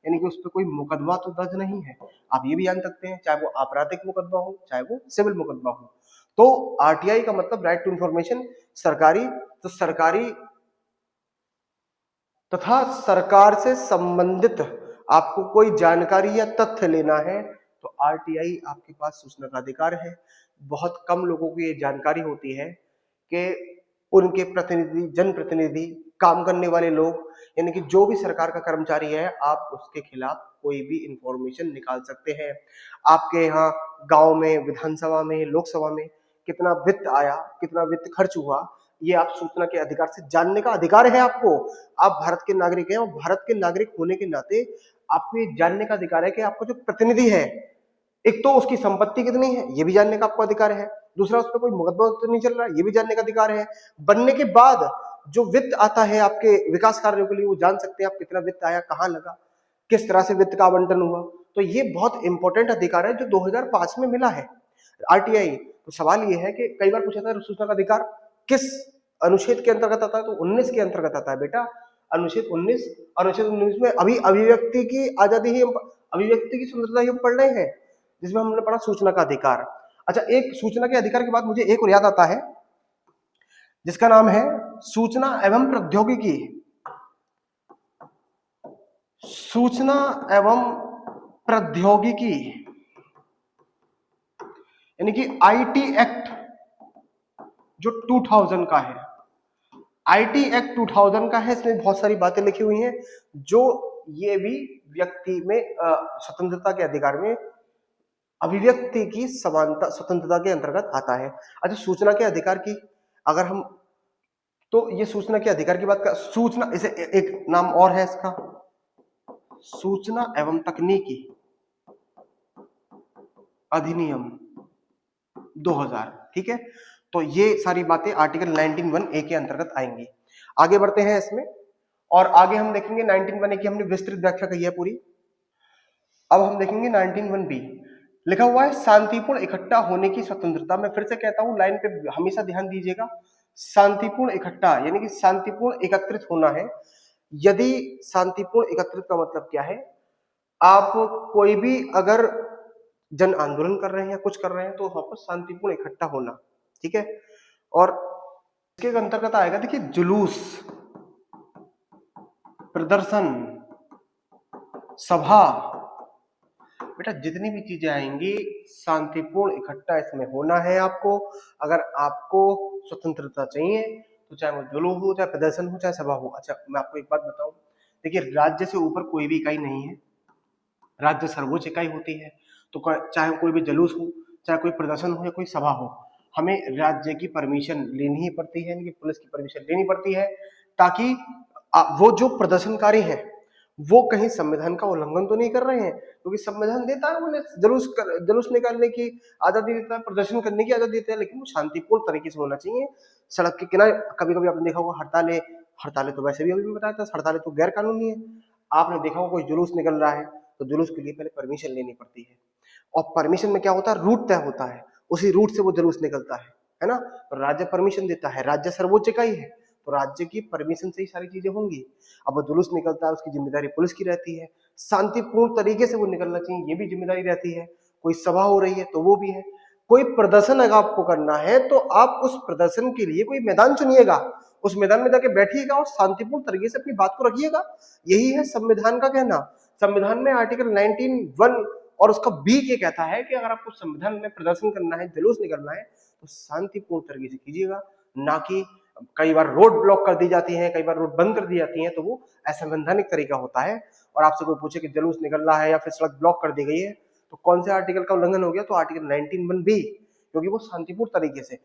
यानी कि उस पर कोई मुकदमा तो दर्ज नहीं है, आप ये भी जान सकते हैं, चाहे वो आपराधिक मुकदमा हो चाहे वो सिविल मुकदमा हो। तो आरटीआई का मतलब राइट टू इंफॉर्मेशन, सरकारी, तो सरकारी तथा सरकार से संबंधित आपको कोई जानकारी या तथ्य लेना है, तो आरटीआई आपके पास सूचना का अधिकार है। बहुत कम लोगों को ये जानकारी होती है कि उनके प्रतिनिधि, जनप्रतिनिधि, काम करने वाले लोग, यानी कि जो भी सरकार का कर्मचारी है, आप उसके खिलाफ कोई भी इंफॉर्मेशन निकाल सकते हैं। आपके यहाँ गांव में, विधानसभा में, लोकसभा में कितना वित्त आया, कितना वित्त खर्च हुआ, ये आप सूचना के अधिकार से जानने का अधिकार है आपको। आप भारत के नागरिक हैं और भारत के नागरिक होने के नाते आपको ये जानने का अधिकार है कि आपका जो प्रतिनिधि है, एक तो उसकी संपत्ति कितनी है ये भी जानने का आपको अधिकार है, दूसरा उस पर कोई मुकदमा तो नहीं चल रहा है ये भी जानने का अधिकार है। बनने के बाद जो वित्त आता है आपके विकास कार्यों के लिए, वो जान सकते हैं आप कितना वित्त आया, कहाँ लगा, किस तरह से वित्त का आवंटन हुआ। तो ये बहुत इंपॉर्टेंट अधिकार है जो 2005 में मिला है आरटीआई। तो सवाल ये है कि कई बार पूछा था सूचना का अधिकार किस अनुच्छेद के अंतर्गत आता है, तो 19 के अंतर्गत आता है बेटा, अनुच्छेद 19। अनुच्छेद 19 में अभी अभिव्यक्ति की आजादी ही, अभिव्यक्ति की स्वतंत्रता ही हम पढ़ रहे हैं, जिसमें हमने पढ़ा सूचना का अधिकार। अच्छा, एक सूचना के अधिकार के बाद मुझे एक और याद आता है जिसका नाम है सूचना एवं प्रौद्योगिकी। सूचना एवं प्रौद्योगिकी यानी कि आईटी एक्ट जो 2000 का है, आईटी एक्ट 2000 का है, इसमें बहुत सारी बातें लिखी हुई हैं जो ये भी व्यक्ति में स्वतंत्रता के अधिकार में अभिव्यक्ति की समानता स्वतंत्रता के अंतर्गत आता है। अच्छा, सूचना के अधिकार की अगर हम, तो ये सूचना के अधिकार की बात कर, सूचना इसे एक नाम और है इसका, सूचना एवं तकनीकी अधिनियम 2000, ठीक है। तो ये सारी बातें आर्टिकल 19(1)(a) के अंतर्गत आएंगी। आगे बढ़ते हैं इसमें, और आगे हम देखेंगे 19(1)(a) की हमने विस्तृत व्याख्या कही है पूरी। अब हम देखेंगे 19(1)(b), लिखा हुआ है शांतिपूर्ण इकट्ठा होने की स्वतंत्रता। मैं फिर से कहता हूं, लाइन पे हमेशा ध्यान दीजिएगा, शांतिपूर्ण इकट्ठा यानी कि शांतिपूर्ण एकत्रित होना है। यदि शांतिपूर्ण एकत्रित का मतलब क्या है, आप कोई भी अगर जन आंदोलन कर रहे हैं या कुछ कर रहे हैं तो वहां पर शांतिपूर्ण इकट्ठा होना, ठीक है। और इसके अंतर्गत आएगा, देखिए, जुलूस, प्रदर्शन, सभा, बेटा जितनी भी चीजें आएंगी शांतिपूर्ण इकट्ठा इसमें होना है आपको। अगर आपको स्वतंत्रता चाहिए तो चाहे वो जुलूस हो, चाहे प्रदर्शन हो, चाहे सभा हो। अच्छा, मैं आपको एक बात बताऊं, देखिए, राज्य से ऊपर कोई भी इकाई नहीं है, राज्य सर्वोच्च इकाई होती है। तो चाहे कोई भी जुलूस हो, चाहे कोई प्रदर्शन हो या कोई सभा हो, हमें राज्य की परमिशन लेनी ही पड़ती है, यानी कि पुलिस की परमिशन लेनी पड़ती है, ताकि वो जो प्रदर्शनकारी हैं वो कहीं संविधान का उल्लंघन तो नहीं कर रहे हैं, क्योंकि संविधान देता है उन्हें जुलूस निकालने की आजादी देता है, प्रदर्शन करने की आजादी देता है, लेकिन वो शांतिपूर्ण तरीके से होना चाहिए। सड़क के किनारे कभी कभी आपने देखा होगा हड़तालें, हड़तालें तो वैसे भी अभी मैं बताया था, हड़तालें तो गैर कानूनी है। आपने देखा होगा कोई जुलूस निकल रहा है तो जुलूस के लिए पहले परमिशन लेनी पड़ती है, और परमिशन में क्या होता है, रूट तय होता है, उसी रूट से वो जुलूस निकलता है ना। तो राज्य परमिशन देता है, राज्य सर्वोच्च इकाई है, तो राज्य की परमिशन से ही सारी चीजें होंगी। अब वो जुलूस निकलता है, उसकी जिम्मेदारी पुलिस की रहती है, शांतिपूर्ण तरीके से वो निकलना चाहिए, ये भी जिम्मेदारी रहती है। कोई सभा हो रही है तो वो भी है। कोई प्रदर्शन अगर आपको करना है तो आप उस प्रदर्शन के लिए कोई मैदान चुनिएगा, उस मैदान में जाके बैठिएगा और शांतिपूर्ण तरीके से अपनी बात को रखिएगा। यही है संविधान का कहना। संविधान में आर्टिकल 19(1) और उसका बी ये कहता है कि अगर आपको संविधान में प्रदर्शन करना है, जुलूस निकलना है, तो शांतिपूर्ण तरीके से कीजिएगा, ना कि कई बार रोड ब्लॉक कर दी जाती है, कई बार रोड बंद कर दी जाती है, तो वो असंवैधानिक तरीका होता है। और आपसे कोई पूछे कि जुलूस निकल रहा है या फिर सड़क ब्लॉक कर दी गई है तो कौन से आर्टिकल का उल्लंघन हो गया, तो आर्टिकल 19(1)(b), क्योंकि वो शांतिपूर्ण तरीके से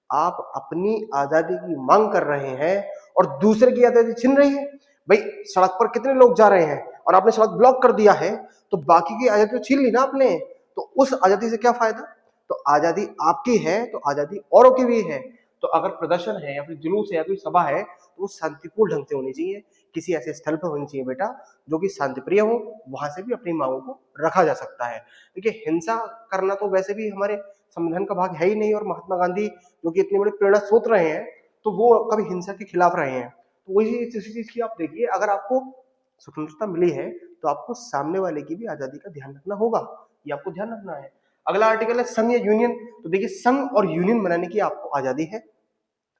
आप अपनी आजादी की मांग कर रहे हैं और दूसरे की आजादी छीन रही है। भाई, सड़क पर कितने लोग जा रहे हैं और आपने सड़क ब्लॉक कर दिया है, तो बाकी की आजादी तो छीन ली ना आपने, तो उस आजादी से क्या फायदा। तो आजादी आपकी है तो आजादी औरों की भी है। तो अगर प्रदर्शन है या फिर जुलूस है या कोई सभा है तो वो शांतिपूर्ण ढंग से होनी चाहिए, किसी ऐसे स्थल पर होनी चाहिए बेटा जो कि शांतिप्रिय हो, वहां से भी अपनी मांगों को रखा जा सकता है। देखिए, हिंसा करना तो वैसे भी हमारे संविधान का भाग है ही नहीं, और महात्मा गांधी जो कि इतने बड़े प्रेरणा स्रोत रहे हैं तो वो कभी हिंसा के खिलाफ रहे हैं। तो वही इसी चीज की आप देखिए, अगर आपको स्वतंत्रता मिली है तो आपको सामने वाले की भी आजादी का ध्यान रखना होगा, ये आपको ध्यान रखना है। अगला आर्टिकल है संघ या यूनियन। तो देखिए, संघ और यूनियन बनाने की आपको आजादी है।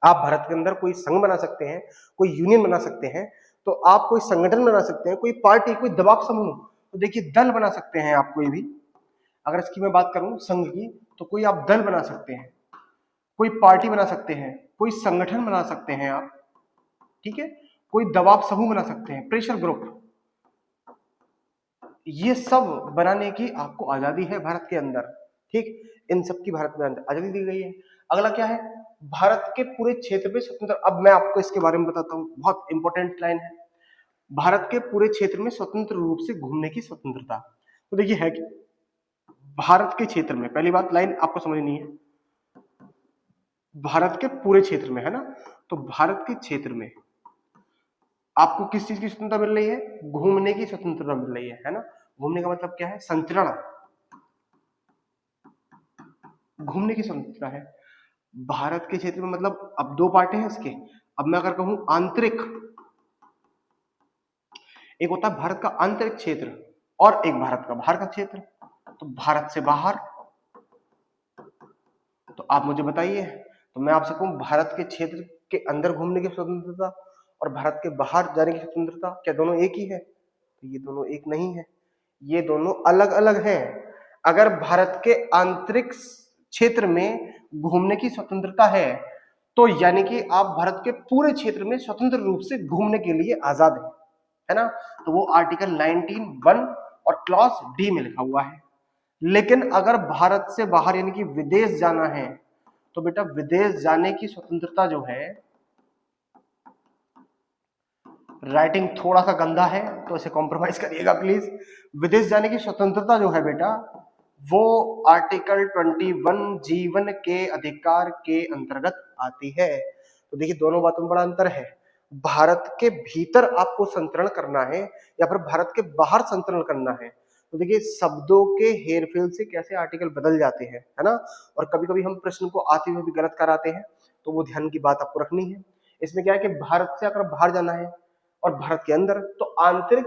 आप भारत के अंदर कोई संघ बना सकते हैं, कोई यूनियन बना सकते हैं, तो आप कोई संगठन बना सकते हैं, कोई पार्टी, कोई दबाव समूह, तो देखिए दल बना सकते हैं आप कोई भी। अगर इसकी मैं बात करूं संघ की, तो कोई आप दल बना सकते हैं, कोई पार्टी बना सकते हैं, कोई संगठन बना सकते हैं आप, ठीक है, कोई दबाव समूह बना सकते हैं, प्रेशर ग्रुप, ये सब बनाने की आपको आजादी है भारत के अंदर, ठीक। इन सब की भारत में आजादी दी गई है। अगला क्या है, भारत के पूरे क्षेत्र में स्वतंत्र। अब मैं आपको इसके बारे में बताता हूं, बहुत इंपॉर्टेंट लाइन है, भारत के पूरे क्षेत्र में स्वतंत्र रूप से घूमने की स्वतंत्रता। तो देखिए है कि भारत के क्षेत्र में, पहली बात लाइन आपको समझनी है, भारत के पूरे क्षेत्र में, है ना। तो भारत के क्षेत्र में आपको किस चीज की स्वतंत्रता मिल रही है, घूमने की स्वतंत्रता मिल रही है ना। घूमने का मतलब क्या है, संचरण, घूमने की स्वतंत्रता है भारत के क्षेत्र में। मतलब अब दो पार्ट हैं इसके। अब मैं अगर कहूं आंतरिक, एक होता है भारत का आंतरिक क्षेत्र और एक भारत का बाहर का क्षेत्र। तो भारत से बाहर, तो आप मुझे बताइए, तो मैं आपसे कहूं भारत के क्षेत्र के अंदर घूमने की स्वतंत्रता और भारत के बाहर जाने की स्वतंत्रता, क्या दोनों एक ही है। तो ये दोनों एक नहीं है, ये दोनों अलग अलग हैं। अगर भारत के आंतरिक क्षेत्र में घूमने की स्वतंत्रता है तो यानी कि आप भारत के पूरे क्षेत्र में स्वतंत्र रूप से घूमने के लिए आजाद है ना। तो वो आर्टिकल 19(1) और क्लॉज डी में लिखा हुआ है। लेकिन अगर भारत से बाहर यानी कि विदेश जाना है तो बेटा विदेश जाने की स्वतंत्रता जो है, राइटिंग थोड़ा सा गंदा है तो इसे कॉम्प्रोमाइज करिएगा प्लीज। विदेश जाने की स्वतंत्रता जो है बेटा वो आर्टिकल 21(G)(1) के अधिकार के अंतर्गत आती है। तो देखिए दोनों बातों में बड़ा अंतर है। भारत के भीतर आपको संचरण करना है या फिर भारत के बाहर संचरण करना है, तो देखिए शब्दों के हेरफेर से कैसे आर्टिकल बदल जाते हैं, है ना। और कभी कभी हम प्रश्न को आते हुए भी गलत कराते हैं, तो वो ध्यान की बात आपको रखनी है। इसमें क्या है कि भारत से अगर बाहर जाना है और भारत के अंदर, तो आंतरिक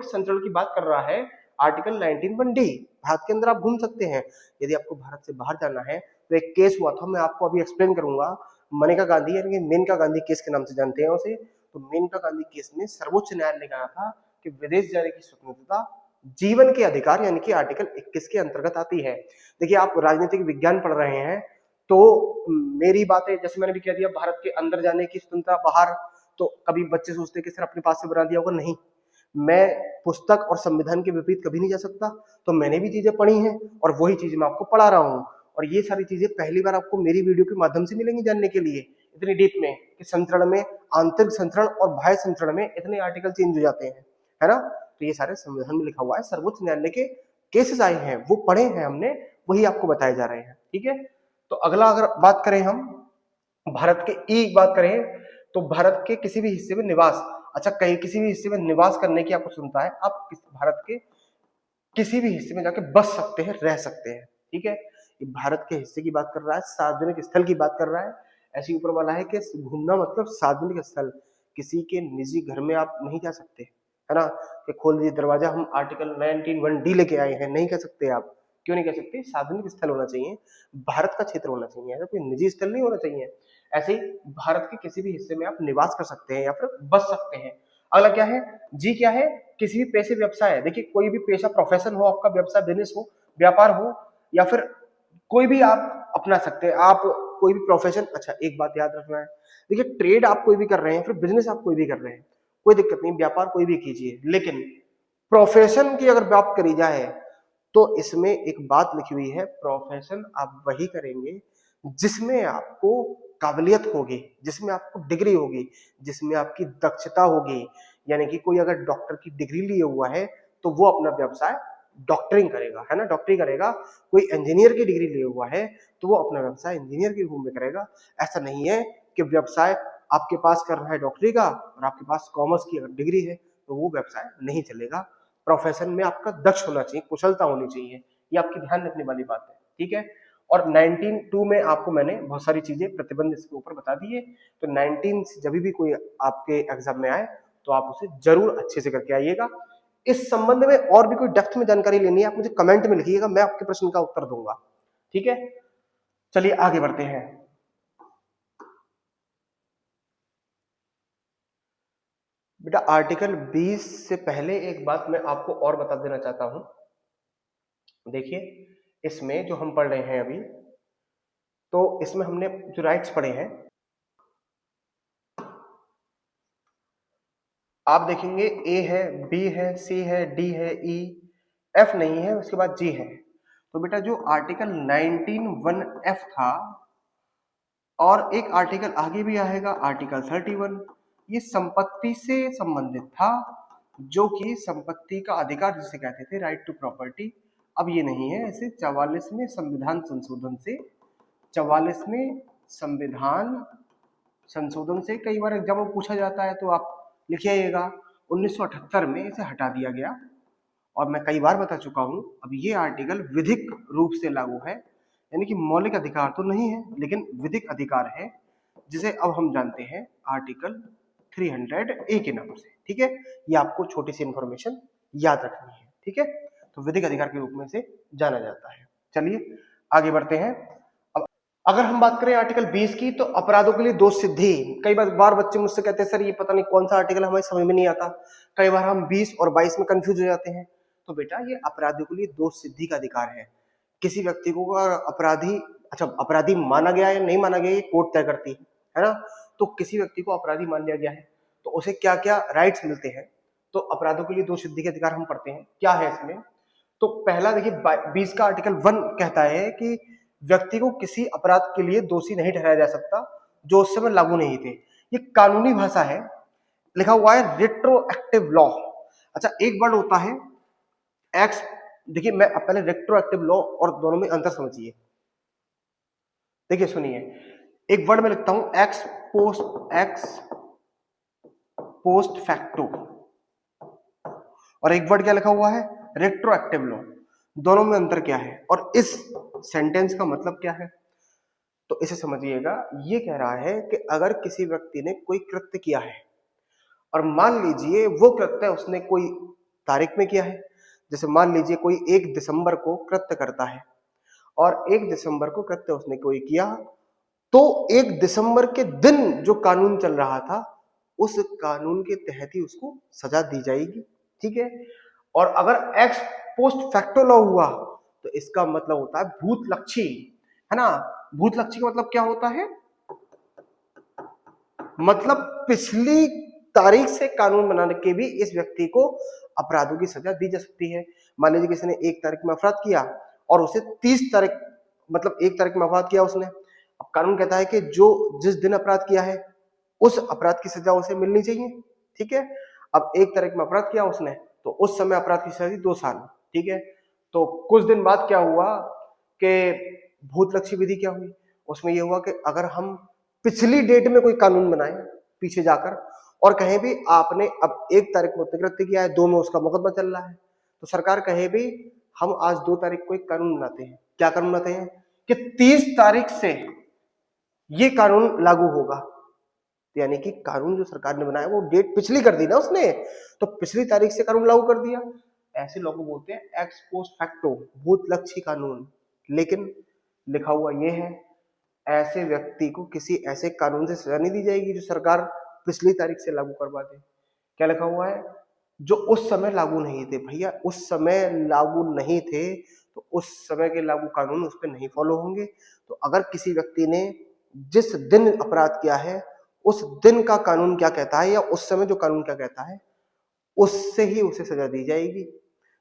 संचरण की बात कर रहा है आर्टिकल 19(1)D। भारत के अंदर आप घूम सकते हैं। यदि आपको भारत से बाहर जाना है तो एक केस हुआ था, मैं आपको अभी एक्सप्लेन करूंगा। मनेका गांधी यानी कि मेनका गांधी केस के नाम से जानते हैं उसे। तो मेनका गांधी केस में सर्वोच्च न्यायालय ने कहा था कि विदेश जाने की स्वतंत्रता जीवन के अधिकार यानी कि आर्टिकल 21 के अंतर्गत आती है। देखिए आप राजनीतिक विज्ञान पढ़ रहे हैं तो मेरी बातें जैसे मैंने भी कह दिया, भारत के अंदर जाने की स्वतंत्रता, बाहर, तो कभी बच्चे सोचते कि सर अपने पास से बना दिया होगा, नहीं। मैं पुस्तक और संविधान के विपरीत कभी नहीं जा सकता, तो मैंने भी चीजें पढ़ी हैं और वही चीजें मैं आपको पढ़ा रहा हूँ। और ये सारी चीजें पहली बार आपको मेरी वीडियो के माध्यम से मिलेंगी जानने के लिए इतनी डीप में कि संचरण में, आंतरिक संचरण और बाह्य संचरण में इतने आर्टिकल चेंज हो जाते हैं, है ना। तो ये सारे संविधान में लिखा हुआ है, सर्वोच्च न्यायालय के केसेस आए हैं, वो पढ़े हैं हमने, वही आपको बताए जा रहे हैं, ठीक है। तो अगला अगर बात करें हम भारत के बात करें तो भारत के किसी भी हिस्से में निवास, अच्छा कहीं किसी भी हिस्से में निवास करने की आपको सुनता है, आप भारत के किसी भी हिस्से में जाके बस सकते हैं, रह सकते हैं, ठीक है। ये भारत के हिस्से की बात कर रहा है, सार्वजनिक स्थल की बात कर रहा है। ऐसी ऊपर वाला है कि घूमना मतलब सार्वजनिक स्थल, किसी के निजी घर में आप नहीं जा सकते, है ना। कि खोल दीजिए दरवाजा, हम आर्टिकल 19(1)D लेके आए हैं, नहीं कह सकते आप। क्यों नहीं कह सकते? सार्वजनिक स्थल होना चाहिए, भारत का क्षेत्र होना चाहिए, ऐसा कोई निजी स्थल नहीं होना चाहिए। ऐसे ही भारत के किसी भी हिस्से में आप निवास कर सकते हैं या फिर बस सकते हैं। अगला क्या है, जी क्या है, किसी भी पेशे व्यवसाय, देखिए कोई भी पेशा, प्रोफेशन हो आपका, व्यवसाय बिजनेस हो, व्यापार हो, या फिर कोई भी आप अपना सकते हैं, आप कोई भी प्रोफेशन। अच्छा एक बात याद रखना है, देखिए ट्रेड आप कोई भी कर रहे हैं, फिर बिजनेस आप कोई भी कर रहे हैं, कोई दिक्कत नहीं, व्यापार कोई भी कीजिए, लेकिन प्रोफेशन की अगर बात करी जाए तो इसमें एक बात लिखी हुई है, प्रोफेशन आप वही करेंगे जिसमें आपको काबिलियत होगी, जिसमें आपको डिग्री होगी, जिसमें आपकी दक्षता होगी। यानी कि कोई अगर डॉक्टर की डिग्री लिए हुआ है तो वो अपना व्यवसाय डॉक्टरिंग करेगा, है ना, डॉक्टरी करेगा। कोई इंजीनियर की डिग्री लिए हुआ है तो वो अपना व्यवसाय इंजीनियर के रूप में करेगा। ऐसा नहीं है कि व्यवसाय आपके पास करना है डॉक्टरी का और आपके पास कॉमर्स की अगर डिग्री है तो वो व्यवसाय नहीं चलेगा। प्रोफेशन में आपका दक्ष होना चाहिए, कुशलता होनी चाहिए, ये आपकी ध्यान रखने वाली बात है, ठीक है। और 19(2) में आपको मैंने बहुत सारी चीजें प्रतिबंध इसके ऊपर बता दी है। तो 19 से जब भी कोई आपके एग्जाम में आए तो आप उसे जरूर अच्छे से करके आइएगा। इस संबंध में और भी कोई डेप्थ में जानकारी लेनी है आप मुझे कमेंट में लिखिएगा, मैं आपके प्रश्न का उत्तर दूंगा, ठीक है। चलिए आगे बढ़ते हैं। बेटा आर्टिकल 20 से पहले एक बात मैं आपको और बता देना चाहता हूं। देखिए इसमें जो हम पढ़ रहे हैं अभी, तो इसमें हमने जो राइट्स पढ़े हैं, आप देखेंगे ए है, बी है, सी है, डी है, ई, एफ नहीं है, उसके बाद जी है। तो बेटा जो आर्टिकल 19(1)F था और एक आर्टिकल आगे भी आएगा आर्टिकल 31, ये संपत्ति से संबंधित था, जो कि संपत्ति का अधिकार जिसे कहते थे, राइट टू प्रॉपर्टी। अब ये नहीं है, ऐसे 44वें संविधान संशोधन से, 44वें संविधान संशोधन से कई बार एग्जाम में पूछा जाता है, तो आप लिखिएगा 1978 में इसे हटा दिया गया। और मैं कई बार बता चुका हूं, अब ये आर्टिकल विधिक रूप से लागू है, यानी कि मौलिक अधिकार तो नहीं है लेकिन विधिक अधिकार है, जिसे अब हम जानते हैं आर्टिकल 300A के नाम से, ठीक है। ये आपको छोटी सी इंफॉर्मेशन याद रखनी है, ठीक है। तो विधिक अधिकार के रूप में से जाना जाता है। चलिए आगे बढ़ते हैं। अब अगर हम बात करें आर्टिकल 20 की, तो अपराधों के लिए दोष सिद्धि। कई बार बच्चे मुझसे कहते हैं सर ये पता नहीं कौन सा आर्टिकल, हमें समझ में नहीं आता। कई बार हम 20 और 22 में कंफ्यूज हो जाते हैं। तो बेटा ये अपराधियों के लिए दोष सिद्धि का अधिकार है। किसी व्यक्ति को अगर अपराधी, अच्छा अपराधी माना गया है नहीं माना गया ये कोर्ट तय करती है ना। तो किसी व्यक्ति को अपराधी मान लिया गया है तो उसे क्या क्या राइट्स मिलते हैं। तो अपराधों के लिए दोष सिद्धि के अधिकार हम पढ़ते हैं, क्या है इसमें। तो पहला देखिए 20 का आर्टिकल 1 कहता है कि व्यक्ति को किसी अपराध के लिए दोषी नहीं ठहराया जा सकता जो उस समय लागू नहीं थे। ये कानूनी भाषा है, लिखा हुआ है रेट्रोएक्टिव लॉ। अच्छा एक वर्ड होता है एक्स, देखिए मैं पहले रेट्रोएक्टिव लॉ और दोनों में अंतर समझिए। देखिए सुनिए, एक वर्ड में लिखता हूं एक्स पोस्ट फैक्टो, और एक वर्ड क्या लिखा हुआ है रेट्रोएक्टिव लॉ। दोनों में अंतर क्या है और इस सेंटेंस का मतलब क्या है, तो इसे समझिएगा। ये कह रहा है कि अगर किसी व्यक्ति ने कोई कृत्य किया है और मान लीजिए वो कृत्य उसने कोई तारीख में किया है, जैसे मान लीजिए कोई 1 दिसंबर को कृत्य करता है और 1 दिसंबर को कृत्य उसने कोई किया, तो 1 दिसंबर के दिन जो कानून चल रहा था उस कानून के तहत ही उसको सजा दी जाएगी, ठीक है। और अगर एक्स पोस्ट फैक्टो लॉ हुआ तो इसका मतलब होता है भूतलक्षी, है ना। भूतलक्षी का मतलब क्या होता है, मतलब पिछली तारीख से कानून बनाने के भी इस व्यक्ति को अपराधों की सजा दी जा सकती है। मान लीजिए किसी ने 1 तारीख में अपराध किया और उसे 30 तारीख, मतलब 1 तारीख में अपराध किया उसने, अब कानून कहता है कि जो जिस दिन अपराध किया है उस अपराध की सजा उसे मिलनी चाहिए, ठीक है। अब 1 तारीख में अपराध किया उसने तो उस समय अपराध की सजा 2 साल, ठीक है। तो कुछ दिन बाद क्या हुआ कि भूतलक्षी विधि क्या हुई, उसमें यह हुआ कि अगर हम पिछली डेट में कोई कानून बनाए पीछे जाकर और कहें भी आपने अब 1 तारीख को कृत्य किया है, 2 में उसका मुकदमा चल रहा है, तो सरकार कहे भी हम आज 2 तारीख को एक कानून बनाते हैं। क्या कानून बनाते हैं कि 30 तारीख से ये कानून लागू होगा, यानी कि कानून जो सरकार ने बनाया वो डेट पिछली कर दी ना उसने, तो पिछली तारीख से कानून लागू कर दिया। ऐसे लोग बोलते हैं एक्स पोस्ट फैक्टो, भूतलक्षी कानून। लेकिन लिखा हुआ ये है ऐसे व्यक्ति को किसी ऐसे कानून से सजा नहीं दी जाएगी जो सरकार पिछली तारीख से लागू करवा दे। क्या लिखा हुआ है, जो उस समय लागू नहीं थे। भैया उस समय लागू नहीं थे तो उस समय के लागू कानून उस पर नहीं फॉलो होंगे। तो अगर किसी व्यक्ति ने जिस दिन अपराध किया है उस दिन का कानून क्या कहता है या उस समय जो कानून क्या कहता है उससे ही उसे सजा दी जाएगी,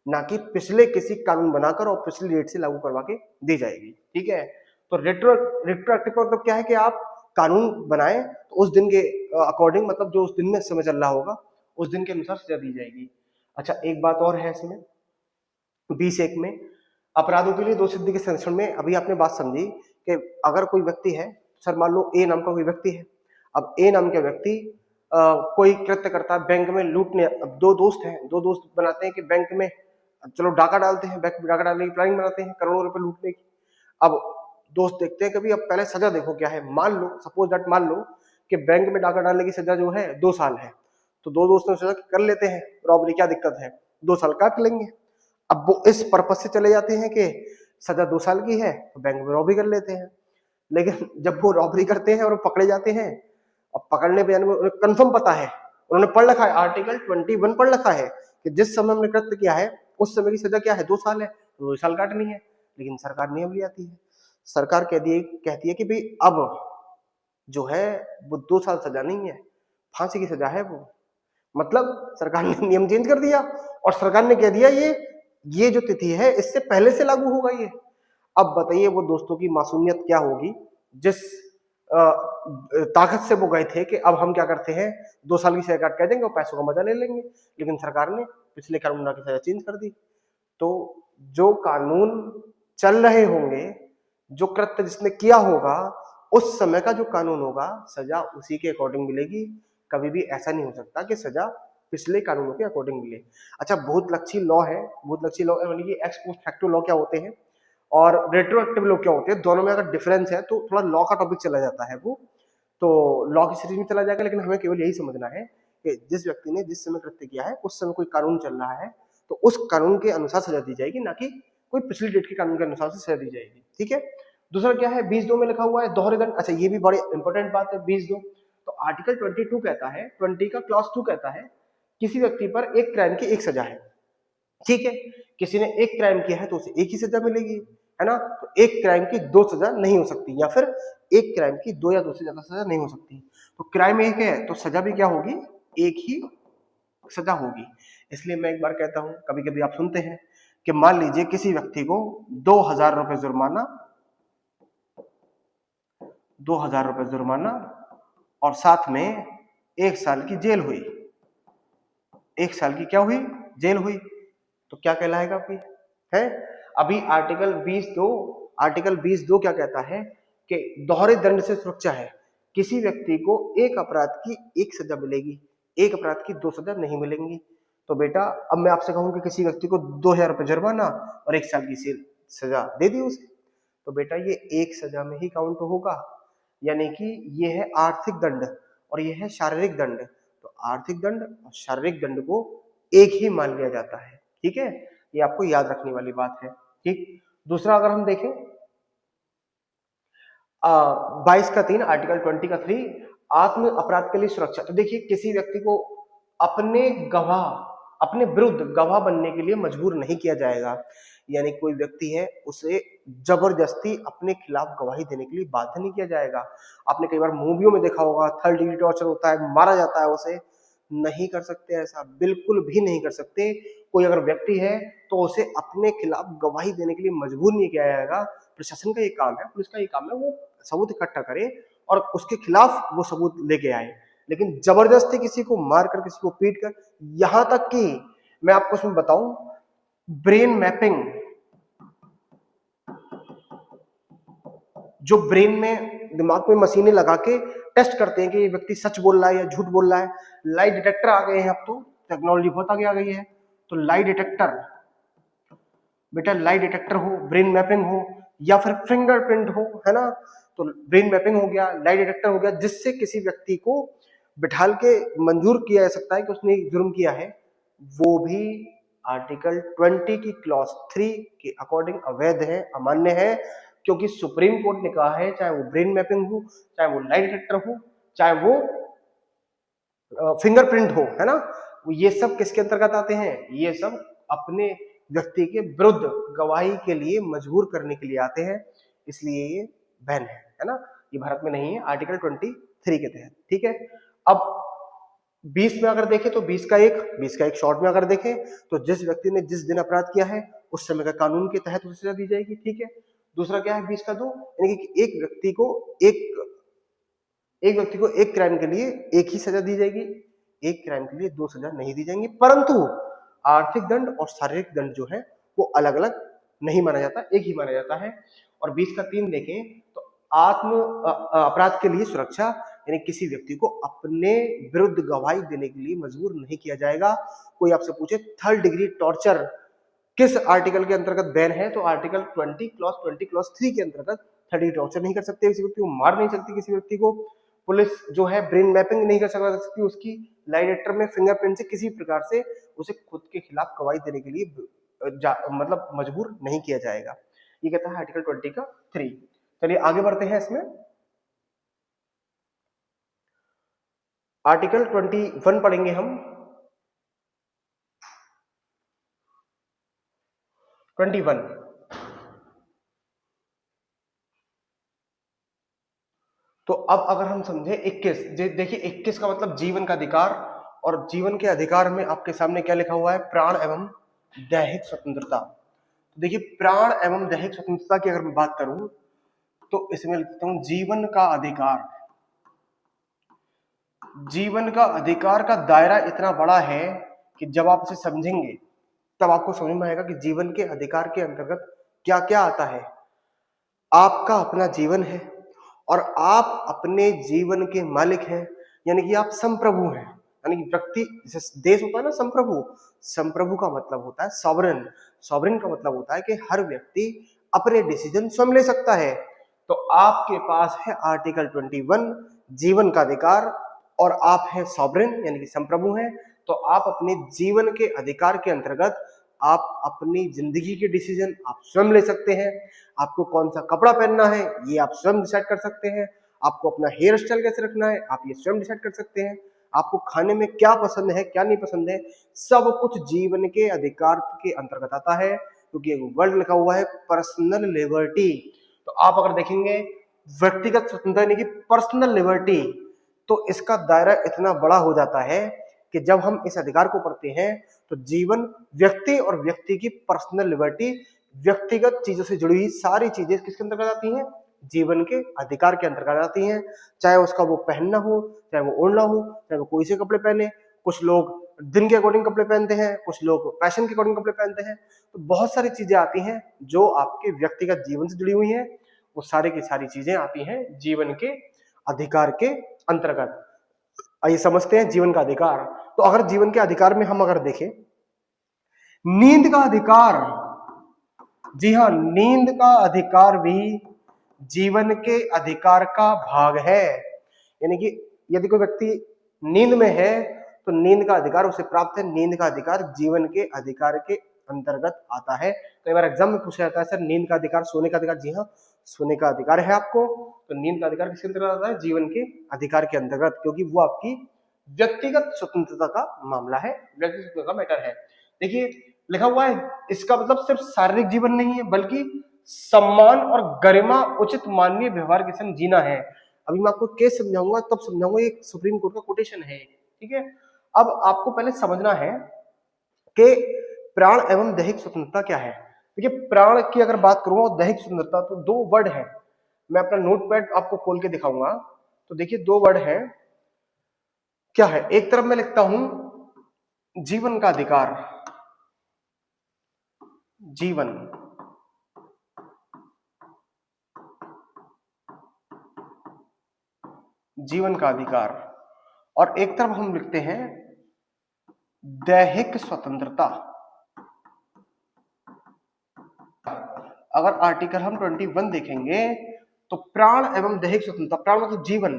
ना कि पिछले किसी कानून बनाकर और पिछली डेट से लागू करवा के दी जाएगी, ठीक है। तो रेट्रोएक्टिव का मतलब क्या है कि आप कानून बनाएं तो उस दिन के अकॉर्डिंग, मतलब जो उस दिन में समय चल रहा होगा उस दिन के अनुसार सजा दी जाएगी। अच्छा एक बात और है इसमें 20(1) में अपराधों के लिए दोष सिद्धि के संरक्षण में, अभी आपने बात समझी कि अगर कोई व्यक्ति है, सर मान लो ए नाम का कोई व्यक्ति है, अब ए नाम के व्यक्ति कोई कृत्य करता है बैंक में लूटने। अब 2 दोस्त हैं, 2 दोस्त बनाते हैं कि बैंक में चलो डाका डालते हैं, बैंक में डाका डालने की प्लानिंग बनाते हैं करोड़ों रुपए लूटने की। अब दोस्त देखते हैं कि अब पहले सजा देखो क्या है। मान लो सपोज दैट, मान लो कि बैंक में डाका डालने की सजा जो है 2 साल है, तो 2 दोस्तों ने सोचा कर लेते हैं रॉबरी, क्या दिक्कत है 2 साल काट लेंगे। अब वो इस पर्पस से चले जाते हैं कि सजा 2 साल की है तो बैंक में रॉबरी कर लेते हैं। लेकिन जब वो रॉबरी करते हैं और पकड़े जाते हैं, अब पकड़ने पे उन्हें कंफर्म पता है, उन्होंने पढ़ रखा है आर्टिकल 21 पढ़ रखा है कि जिस समय हमने कृत्य किया है उस समय की सजा क्या है 2 साल है, तो 2 साल काटनी है। लेकिन सरकार नियम ले आती है, सरकार कहती है कि भाई अब जो है वो 2 साल सजा नहीं है, फांसी की सजा है वो। मतलब सरकार ने नियम चेंज कर दिया और सरकार ने कह दिया ये जो तिथि है इससे पहले से लागू होगा ये। अब बताइए वो दोस्तों की मासूमियत क्या होगी जिस ताकत से वो गए थे कि अब हम क्या करते हैं 2 साल की सजा काट कह देंगे और पैसों का मजा ले लेंगे। लेकिन सरकार ने पिछले कानून की सजा चेंज कर दी। तो जो कानून चल रहे होंगे, जो कृत्य जिसने किया होगा उस समय का जो कानून होगा सजा उसी के अकॉर्डिंग मिलेगी। कभी भी ऐसा नहीं हो सकता कि सजा पिछले कानूनों के अकॉर्डिंग मिले। अच्छा भूतलक्षी लॉ है, भूतलक्षी लॉ यानी कि एक्स पोस्ट फैक्टो लॉ क्या होते हैं और रेट्रोएक्टिव लॉ क्या होते हैं, दोनों में अगर डिफरेंस है तो थोड़ा लॉ का टॉपिक चला जाता है वो, तो लॉ की सीरीज में चला जाएगा। लेकिन हमें केवल यही समझना है कि जिस व्यक्ति ने जिस समय कृत्य किया है उस समय कोई कानून चल रहा है तो उस कानून के अनुसार सजा दी जाएगी, ना कि कोई पिछली डेट के कानून के अनुसार से सजा दी जाएगी, ठीक है। दूसरा क्या है 20(2) में लिखा हुआ है दोहरे दंड। अच्छा ये भी बड़ी इंपॉर्टेंट बात है 20(2). तो आर्टिकल 22 कहता है, 20 का क्लॉज 2 कहता है किसी व्यक्ति पर एक क्राइम की एक सजा है। ठीक है, किसी ने एक क्राइम किया है तो उसे एक ही सजा मिलेगी, है ना। तो एक क्राइम की दो सजा नहीं हो सकती, या फिर एक क्राइम की दो या दो से ज्यादा सजा नहीं हो सकती। तो क्राइम एक है तो सजा भी क्या होगी, एक ही सजा होगी। इसलिए मैं एक बार कहता हूं, कभी कभी आप सुनते हैं कि मान लीजिए किसी व्यक्ति को 2000 रुपए जुर्माना, 2000 रुपए जुर्माना और साथ में 1 साल की जेल हुई। 1 साल की क्या हुई, जेल हुई। तो क्या कहलाएगा आपकी है। अभी आर्टिकल 20(2) क्या कहता है कि दोहरे दंड से सुरक्षा है, किसी व्यक्ति को एक अपराध की एक सजा मिलेगी, एक अपराध की दो सजा नहीं मिलेंगी। तो बेटा अब मैं आपसे कहूं कि किसी व्यक्ति को 2000 रुपए जुर्माना और 1 साल की सजा दे दी उसे, तो बेटा ये एक सजा में ही काउंट होगा। यानी कि ये है आर्थिक दंड और ये है शारीरिक दंड। तो आर्थिक दंड और शारीरिक दंड को एक ही मान लिया जाता है। ठीक है, ये आपको याद रखने वाली बात है। ठीक, दूसरा अगर हम देखें 22 का 3 आर्टिकल 20 का 3 आत्म अपराध के लिए सुरक्षा। तो देखिए किसी व्यक्ति को अपने विरुद्ध गवाह बनने के लिए मजबूर नहीं किया जाएगा। यानी कोई व्यक्ति है उसे जबरदस्ती अपने खिलाफ गवाही देने के लिए बाध्य नहीं किया जाएगा। आपने कई बार मूवियों में देखा होगा, 3rd डिग्री टॉर्चर होता है, मारा जाता है उसे। नहीं कर सकते ऐसा, बिल्कुल भी नहीं कर सकते। कोई अगर व्यक्ति है तो उसे अपने खिलाफ गवाही देने के लिए मजबूर नहीं किया जाएगा। प्रशासन का ये काम है, पुलिस का ये काम है, वो सबूत इकट्ठा करे और उसके खिलाफ वो सबूत लेके आए। लेकिन जबरदस्ती किसी को मारकर, किसी को पीट कर, यहां तक कि मैं आपको उसमें बताऊं, ब्रेन मैपिंग, जो ब्रेन में दिमाग में मशीनें लगा के टेस्ट करते हैं कि ये व्यक्ति सच बोल रहा है या झूठ बोल रहा है। लाई डिटेक्टर आ गए हैं, अब तो टेक्नोलॉजी बहुत आगे आ गई है। तो लाई डिटेक्टर, बेटा लाई डिटेक्टर हो, ब्रेन मैपिंग हो, या फिर फिंगरप्रिंट हो, है ना। तो ब्रेन मैपिंग हो गया, लाई डिटेक्टर हो गया, जिससे किसी व्यक्ति को बिठाल के मंजूर किया जा सकता है कि उसने जुर्म किया है। वो भी आर्टिकल 20 की क्लॉज 3 के अकॉर्डिंग अवैध है, अमान्य है। क्योंकि सुप्रीम कोर्ट ने कहा है चाहे वो ब्रेन मैपिंग हो, चाहे वो लाई डिटेक्टर हो, चाहे वो फिंगरप्रिंट हो, है ना, ये सब किसके अंतर्गत आते हैं, ये सब अपने व्यक्ति के विरुद्ध गवाही के लिए मजबूर करने के लिए आते हैं। इसलिए ये बैन है ना, ये भारत में नहीं है आर्टिकल 23 के तहत। ठीक है, अब 20 में अगर देखें तो 20 का एक शॉर्ट में अगर देखें तो जिस व्यक्ति ने जिस दिन अपराध किया है उस समय का कानून के तहत उसे सजा दी जाएगी। ठीक है, दूसरा क्या है 20 का 2, यानी कि एक व्यक्ति को एक क्राइम के लिए एक ही सजा दी जाएगी, एक क्राइम के लिए दो सजा नहीं दी जाएंगी। परंतु आर्थिक दंड और शारीरिक दंड जो है वो अलग अलग नहीं माना जाता, एक ही माना जाता है। और 20 का 3 देखें तो आत्म अपराध के लिए सुरक्षा, यानी किसी व्यक्ति को अपने विरुद्ध गवाही देने के लिए मजबूर नहीं किया जाएगा। कोई आपसे पूछे 3rd डिग्री टॉर्चर किस आर्टिकल के अंतर्गत बैन है, तो आर्टिकल 20 क्लॉज 3 के अंतर्गत 3rd डिग्री टॉर्चर नहीं कर सकते, किसी व्यक्ति को मार नहीं सकती, किसी व्यक्ति को पुलिस जो है ब्रेन मैपिंग नहीं कर सकती, उसकी लाई डिटेक्टर में फिंगरप्रिंट से किसी प्रकार से उसे खुद के खिलाफ गवाही देने के लिए मतलब मजबूर नहीं किया जाएगा। ये कहता है आर्टिकल 20 का 3। चलिए आगे बढ़ते हैं इसमें। आर्टिकल 21 पढ़ेंगे हम। 21 तो अब अगर हम समझे 21, देखिए 21 का मतलब जीवन का अधिकार, और जीवन के अधिकार में आपके सामने क्या लिखा हुआ है, प्राण एवं दैहिक स्वतंत्रता। देखिए प्राण एवं दैहिक स्वतंत्रता की अगर मैं बात करूं तो इसमें लिखता हूं जीवन का अधिकार। जीवन का अधिकार का दायरा इतना बड़ा है कि जब आप इसे समझेंगे तब आपको समझ में आएगा कि जीवन के अधिकार के अंतर्गत क्या क्या आता है। आपका अपना जीवन है और आप अपने जीवन के मालिक हैं, यानी कि आप संप्रभु हैं। यानी कि व्यक्ति, जैसे देश होता है ना संप्रभु, संप्रभु का मतलब होता है सॉवरेन। सॉवरेन का मतलब होता है कि हर व्यक्ति अपने डिसीजन स्वयं ले सकता है। तो आपके पास है आर्टिकल 21 जीवन का अधिकार, और आप हैं सॉवरेन यानी कि संप्रभु हैं। तो आप अपने जीवन के अधिकार के अंतर्गत आप अपनी जिंदगी के डिसीजन आप स्वयं ले सकते हैं। आपको कौन सा कपड़ा पहनना है ये आप स्वयं डिसाइड कर सकते हैं। आपको अपना हेयर स्टाइल कैसे रखना है आप ये स्वयं डिसाइड कर सकते हैं। आपको खाने में क्या पसंद है क्या नहीं पसंद है सब कुछ जीवन के अधिकार के अंतर्गत आता है, क्योंकि एक वर्ड लिखा हुआ है पर्सनल लिबर्टी। तो आप अगर देखेंगे व्यक्तिगत स्वतंत्रता यानी कि पर्सनल लिबर्टी, तो इसका दायरा इतना बड़ा हो जाता है कि जब हम इस अधिकार को पढ़ते हैं तो जीवन व्यक्ति और व्यक्ति की पर्सनल लिबर्टी, व्यक्तिगत चीजों से जुड़ी हुई सारी चीजें किसके अंतर्गत आती हैं, जीवन के अधिकार के अंतर्गत आती हैं। चाहे उसका वो पहनना हो, चाहे वो ओढ़ना हो, चाहे वो कोई से कपड़े पहने। कुछ लोग दिन के अकॉर्डिंग कपड़े पहनते हैं, कुछ लोग फैशन के अकॉर्डिंग कपड़े पहनते हैं। तो बहुत सारी चीजें आती हैं जो आपके व्यक्तिगत जीवन से जुड़ी हुई हैं, वो सारी की सारी चीजें आती हैं जीवन के अधिकार के अंतर्गत। आइए समझते हैं जीवन का अधिकार। तो अगर जीवन के अधिकार में हम अगर देखें, नींद का अधिकार, जी हाँ, नींद का अधिकार भी जीवन के अधिकार का भाग है। यानी कि यदि कोई व्यक्ति नींद में है तो नींद का अधिकार उसे प्राप्त है। नींद का अधिकार जीवन के अधिकार के अंतर्गत आता है। कई बार एग्जाम में पूछा जाता है सर नींद का अधिकार, सोने का अधिकार। जी हाँ, सोने का अधिकार है आपको। तो नींद का अधिकार किसके अंतर्गत आता है, जीवन के अधिकार के अंतर्गत, क्योंकि वो आपकी व्यक्तिगत स्वतंत्रता का मामला है, व्यक्तिगत स्वतंत्रता का मैटर है। देखिए लिखा हुआ है, इसका मतलब सिर्फ शारीरिक जीवन नहीं है बल्कि सम्मान और गरिमा उचित मानवीय व्यवहार के संग जीना है। अभी मैं आपको केस समझाऊंगा तब समझाऊंगा, ये सुप्रीम कोर्ट का कोटेशन है, ठीक है। अब आपको पहले समझना है कि प्राण एवं दैहिक स्वतंत्रता क्या है। देखिए प्राण की अगर बात करूं और दैहिक स्वतंत्रता, तो दो वर्ड है। मैं अपना नोटपैड आपको खोल के दिखाऊंगा। तो देखिए दो वर्ड है, क्या है, एक तरफ मैं लिखता हूं जीवन का अधिकार, जीवन, जीवन का अधिकार, और एक तरफ हम लिखते हैं दैहिक स्वतंत्रता। अगर आर्टिकल हम 21 देखेंगे तो प्राण एवं दैहिक स्वतंत्रता, प्राण मतलब जीवन,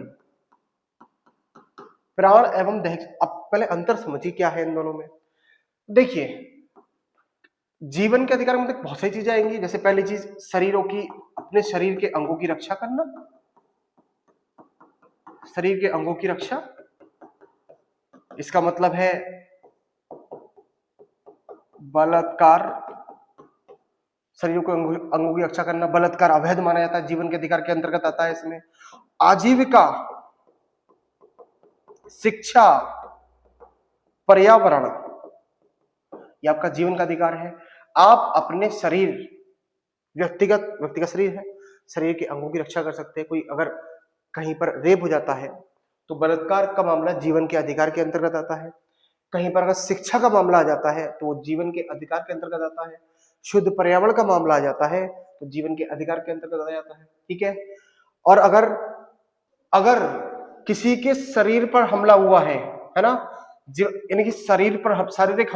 प्राण एवं दैहिक। अब पहले अंतर समझिए क्या है इन दोनों में। देखिए जीवन के अधिकार में बहुत सारी चीजें आएंगी, जैसे पहली चीज शरीरों की, अपने शरीर के अंगों की रक्षा करना, शरीर के अंगों की रक्षा, इसका मतलब है बलात्कार, शरीर को अंगों की रक्षा करना, बलात्कार अवैध माना जाता है, जीवन के अधिकार के अंतर्गत आता है इसमें। आजीविका, शिक्षा, पर्यावरण, ये आपका जीवन का अधिकार है। आप अपने शरीर, व्यक्तिगत शरीर है, शरीर के अंगों की रक्षा कर सकते हैं। कोई अगर कहीं पर रेप हो जाता है तो बलात्कार का मामला जीवन के अधिकार के अंतर्गत आता है। कहीं पर अगर शिक्षा का मामला आ जाता है तो वो जीवन के अधिकार के अंतर्गत आता है। शुद्ध पर्यावरण का मामला आ जाता है तो जीवन के अधिकार के अंतर्गत आ जाता है, ठीक है। और अगर अगर किसी के शरीर पर हमला हुआ है ना, यानी कि शरीर पर शारीरिक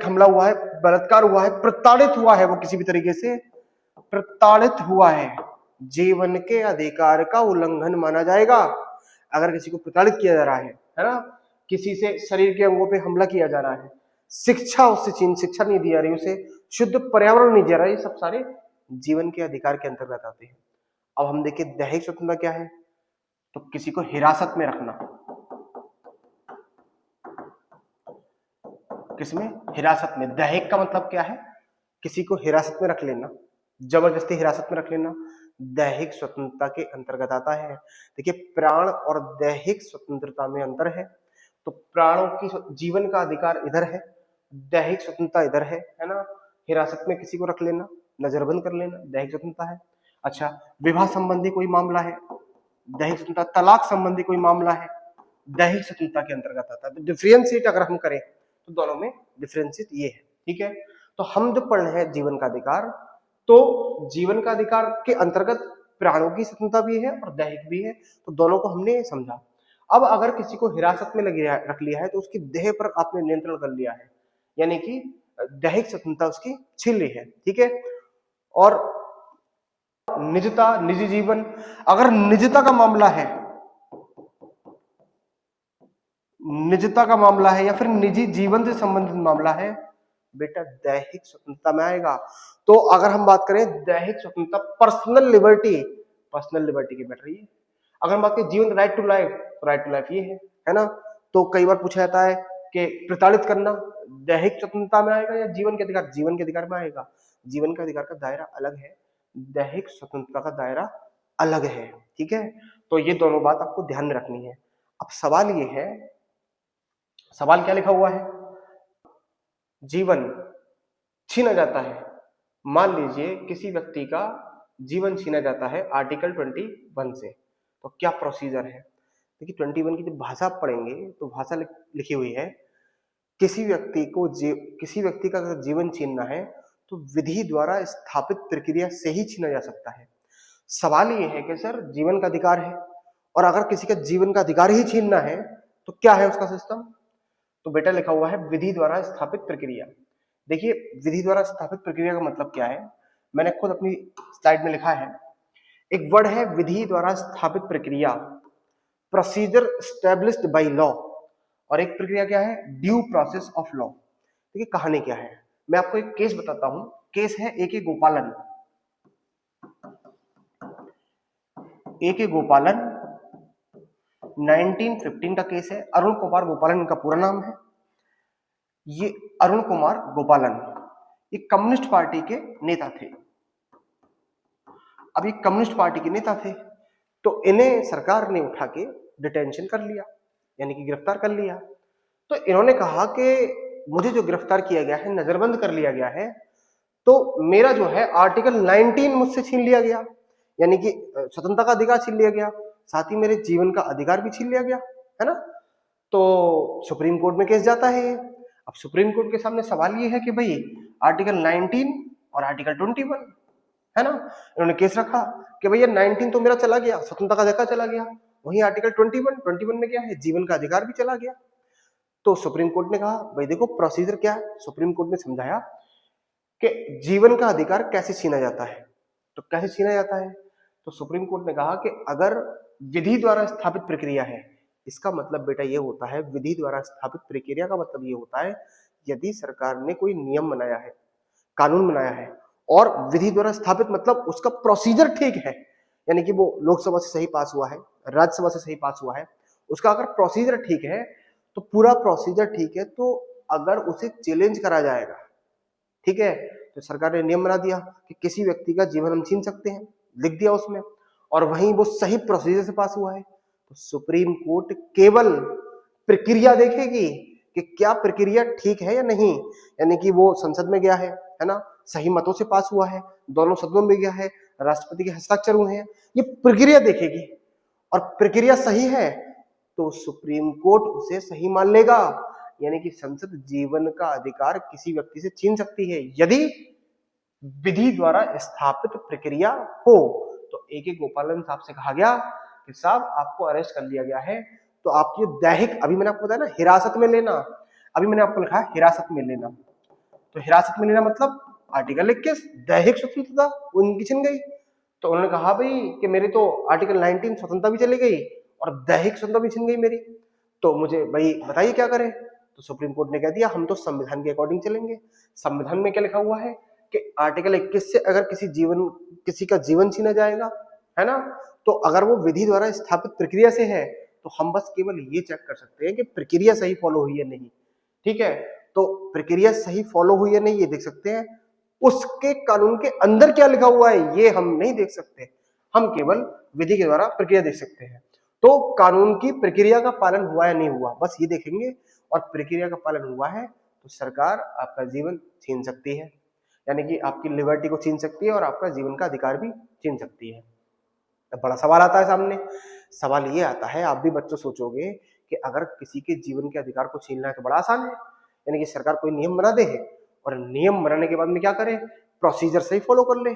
हमला हुआ है, बलात्कार हुआ है, प्रताड़ित हुआ है, वो किसी भी तरीके से प्रताड़ित हुआ है, जीवन के अधिकार का उल्लंघन माना जाएगा। अगर किसी को प्रताड़ित किया जा रहा है ना, किसी से शरीर के अंगों पे हमला किया जा रहा है, शिक्षा उससे शिक्षा नहीं दी जा रही, उसे शुद्ध पर्यावरण नहीं दिया रहा, ये सब सारे जीवन के अधिकार के अंतर्गत आते हैं। अब हम देखिए दैहिक स्वतंत्रता क्या है, तो किसी को हिरासत में रखना, किसमें, हिरासत में। दैहिक का मतलब क्या है, किसी को हिरासत में रख लेना, जबरदस्ती हिरासत में रख लेना, दैहिक स्वतंत्रता के अंतर्गत आता है। देखिए प्राण और दैहिक स्वतंत्रता में अंतर है। तो प्राणों की जीवन का अधिकार इधर है, दैहिक स्वतंत्रता इधर है ना। हिरासत में किसी को रख लेना, नजरबंद कर लेना, दैहिक स्वतंत्रता है। अच्छा, विवाह संबंधी कोई मामला है, दैहिक स्वतंत्रता। तलाक संबंधी कोई मामला है, दैहिक स्वतंत्रता के अंतर्गत आता है। तो डिफरेंशिएट अगर हम करें तो दोनों में डिफरेंशिएट ये है, ठीक है। तो हम जो पढ़ रहे हैं जीवन का अधिकार, तो जीवन का अधिकार के अंतर्गत प्राणों की स्वतंत्रता भी है और दैहिक भी है, तो दोनों को हमने समझा। अब अगर किसी को हिरासत में रख लिया है तो उसकी देह पर आपने नियंत्रण कर लिया है, यानी कि दैहिक स्वतंत्रता उसकी छीन ली है, ठीक है। और निजता, निजी जीवन, अगर निजता का मामला है, निजता का मामला है या फिर निजी जीवन से संबंधित मामला है, बेटा दैहिक स्वतंत्रता में आएगा। तो अगर हम बात करें दैहिक स्वतंत्रता, पर्सनल लिबर्टी की बैठ रही है। अगर हम बात करें जीवन, राइट टू लाइफ, तो राइट टू लाइफ ये है ना। तो कई बार पूछा जाता है कि प्रताड़ित करना दैहिक स्वतंत्रता में आएगा या जीवन के अधिकार, जीवन के अधिकार में आएगा। जीवन के अधिकार का दायरा अलग है, दैहिक स्वतंत्रता का दायरा अलग है, ठीक है। तो ये दोनों बात आपको ध्यान में रखनी है। अब सवाल ये है, सवाल क्या लिखा हुआ है, जीवन छीना जाता है, मान लीजिए किसी व्यक्ति का जीवन छीना जाता है आर्टिकल 21 से, तो क्या प्रोसीजर है। देखिए 21 की जब भाषा आप पढ़ेंगे तो भाषा लिखी हुई है, किसी व्यक्ति का अगर जीवन छीनना है तो विधि द्वारा स्थापित प्रक्रिया से ही छीना जा सकता है। सवाल ये है कि सर जीवन का अधिकार है और अगर किसी का जीवन का अधिकार ही छीनना है तो क्या है उसका सिस्टम। तो बेटा लिखा हुआ है विधि द्वारा स्थापित प्रक्रिया। देखिए विधि द्वारा स्थापित प्रक्रिया का मतलब क्या है, मैंने खुद अपनी स्लाइड में लिखा है। एक वर्ड है विधि द्वारा स्थापित प्रक्रिया, प्रोसीजर एस्टैब्लिश्ड बाय लॉ, और एक प्रक्रिया क्या है, ड्यू प्रोसेस ऑफ लॉ। देखिए कहानी क्या है, मैं आपको एक केस बताता हूं। केस है ए.के. गोपालन। ए.के. गोपालन 1915 का केस है। अरुण कुमार गोपालन इनका पूरा नाम है। ये अरुण कुमार गोपालन ये कम्युनिस्ट पार्टी के नेता थे। अब ये कम्युनिस्ट पार्टी के नेता थे तो इन्हें सरकार ने उठा के डिटेंशन कर लिया, यानी कि गिरफ्तार कर लिया। तो इन्होंने कहा कि मुझे जो गिरफ्तार किया गया है, नजरबंद कर लिया गया है, तो मेरा जो है आर्टिकल 19 मुझसे छीन लिया गया, यानी कि स्वतंत्रता का अधिकार छीन लिया गया, साथ ही मेरे जीवन का अधिकार भी छीन लिया गया, है ना। तो सुप्रीम कोर्ट में केस जाता है। अब सुप्रीम कोर्ट के सामने सवाल ये है कि भाई आर्टिकल 19 और आर्टिकल 21, है ना। इन्होंने केस रखा कि भैया 19 तो मेरा चला गया, स्वतंत्रता का अधिकार चला गया, वहीं आर्टिकल 21 में क्या है, जीवन का अधिकार भी चला गया। तो सुप्रीम कोर्ट ने कहा भाई देखो प्रोसीजर क्या है। सुप्रीम कोर्ट ने समझाया कि जीवन का अधिकार कैसे छीना जाता है। तो कैसे छीना जाता है, तो सुप्रीम कोर्ट ने कहा कि अगर विधि द्वारा स्थापित प्रक्रिया है, इसका मतलब बेटा ये होता है, विधि द्वारा स्थापित प्रक्रिया का मतलब ये होता है यदि सरकार ने कोई नियम बनाया है, कानून बनाया है और विधि द्वारा स्थापित मतलब उसका प्रोसीजर ठीक है, यानी कि वो लोकसभा से सही पास हुआ है, राज्यसभा से सही पास हुआ है, उसका अगर प्रोसीजर ठीक है तो पूरा प्रोसीजर ठीक है, तो अगर उसे चैलेंज करा जाएगा, ठीक है, तो सरकार ने नियम बना दिया कि किसी व्यक्ति का जीवन हम छीन सकते हैं, लिख दिया उसमें, और वहीं वो सही प्रोसीजर से पास हुआ है, तो सुप्रीम कोर्ट केवल प्रक्रिया देखेगी कि क्या प्रक्रिया ठीक है या नहीं, यानी कि वो संसद में गया है ना, सही मतों से पास हुआ है, दोनों सदनों में गया है, राष्ट्रपति के हस्ताक्षर हुए हैं, ये प्रक्रिया देखेगी। और प्रक्रिया सही है तो सुप्रीम कोर्ट उसे सही मान लेगा, यानी कि संसद जीवन का अधिकार किसी व्यक्ति से छीन सकती है यदि विधि द्वारा स्थापित प्रक्रिया हो। तो ए.के. गोपालन साहब से कहा गया कि साहब आपको अरेस्ट कर लिया गया है, तो आपकी दैहिक, अभी मैंने आपको बताया ना हिरासत में लेना, अभी मैंने आपको लिखा है हिरासत में लेना, तो हिरासत में लेना मतलब आर्टिकल 21 दैहिक स्वतंत्रता उनकी छिन गई। तो उन्होंने कहा भाई कि मेरी तो आर्टिकल 19 स्वतंत्रता भी चली गई और दैहिक स्वतंत्रता भी छिन गई मेरी, तो मुझे भाई बताइए क्या करें। तो सुप्रीम कोर्ट ने कह दिया हम तो संविधान के अकॉर्डिंग चलेंगे। संविधान में क्या लिखा हुआ है कि आर्टिकल 21 से अगर किसी का जीवन छीना जाएगा, है ना, तो अगर वो विधि द्वारा स्थापित प्रक्रिया से है तो हम बस केवल ये चेक कर सकते हैं कि प्रक्रिया सही फॉलो हुई है नहीं, ठीक है। तो प्रक्रिया सही फॉलो हुई है नहीं ये देख सकते हैं, उसके कानून के अंदर क्या लिखा हुआ है ये हम नहीं देख सकते, हम केवल विधि के द्वारा प्रक्रिया देख सकते हैं। तो कानून की प्रक्रिया का पालन हुआ या नहीं हुआ बस ये देखेंगे, और प्रक्रिया का पालन हुआ है तो सरकार आपका जीवन छीन सकती है, यानी कि आपकी लिबर्टी को छीन सकती है और आपका जीवन का अधिकार भी छीन सकती है। अब बड़ा सवाल आता है सामने, सवाल ये आता है, आप भी बच्चों सोचोगे कि अगर किसी के जीवन के अधिकार को छीनना है तो बड़ा आसान है, यानी कि सरकार कोई नियम बना दे और नियम बनाने के बाद में क्या करे, प्रोसीजर सही फॉलो कर ले।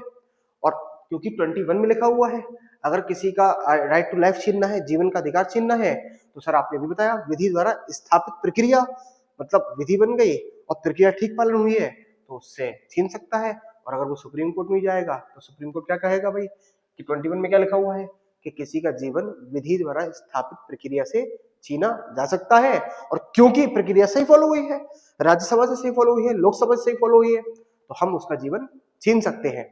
और क्योंकि 21 में लिखा हुआ है अगर किसी का राइट टू लाइफ छीनना है, जीवन का अधिकार छीनना है, तो सर आपने भी बताया विधि द्वारा स्थापित प्रक्रिया, मतलब विधि बन गई और प्रक्रिया ठीक पालन हुई है तो उससे छीन सकता है। और अगर वो सुप्रीम कोर्ट में जाएगा तो सुप्रीम कोर्ट क्या कहेगा भाई कि 21 में क्या लिखा हुआ है कि किसी का जीवन विधि द्वारा स्थापित प्रक्रिया से छीना जा सकता है। और क्योंकि प्रक्रिया सही फॉलो हुई है, राज्यसभा से सही फॉलो हुई है, लोकसभा से सही फॉलो हुई है, तो हम उसका जीवन छीन सकते हैं।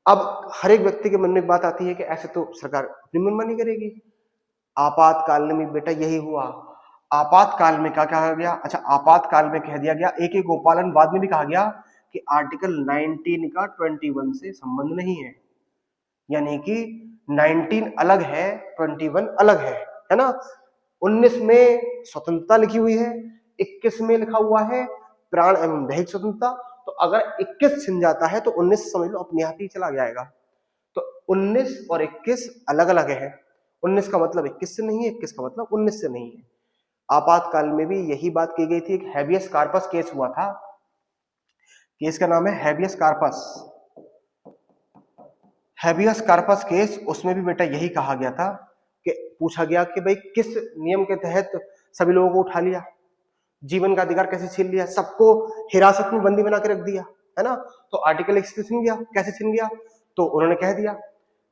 अब हर एक व्यक्ति के मन में एक बात आती है कि ऐसे तो सरकार अपनी मनमानी करेगी। आपातकाल में बेटा यही हुआ। आपातकाल में क्या कहा गया? अच्छा, आपातकाल में कह दिया गया, एक एक गोपालन बाद में भी कहा गया कि आर्टिकल 19 का 21 से संबंध नहीं है, यानी कि 19 अलग है, 21 अलग है ना। 19 में स्वतंत्रता लिखी हुई है, 21 में लिखा हुआ है प्राण एवं दैहिक स्वतंत्रता। तो अगर 21 छिन जाता है तो 19 समझ लो अपने आप ही चला जाएगा। तो 19 और 21 अलग अलग है। 19 का मतलब 21 से नहीं है, 21 का मतलब 19 से नहीं है। आपातकाल में भी यही बात की गई थी। एक हैबियस कार्पस केस हुआ था, केस का नाम है habeas corpus. Habeas corpus case, उसमें भी बेटा यही कहा गया था कि पूछा गया कि भाई किस नियम के तहत सभी लोगों को उठा लिया, जीवन का अधिकार कैसे छीन लिया, सबको हिरासत में बंदी बना के रख दिया, है ना। तो आर्टिकल 21 छीन गया, कैसे छीन गया? तो उन्होंने कह दिया,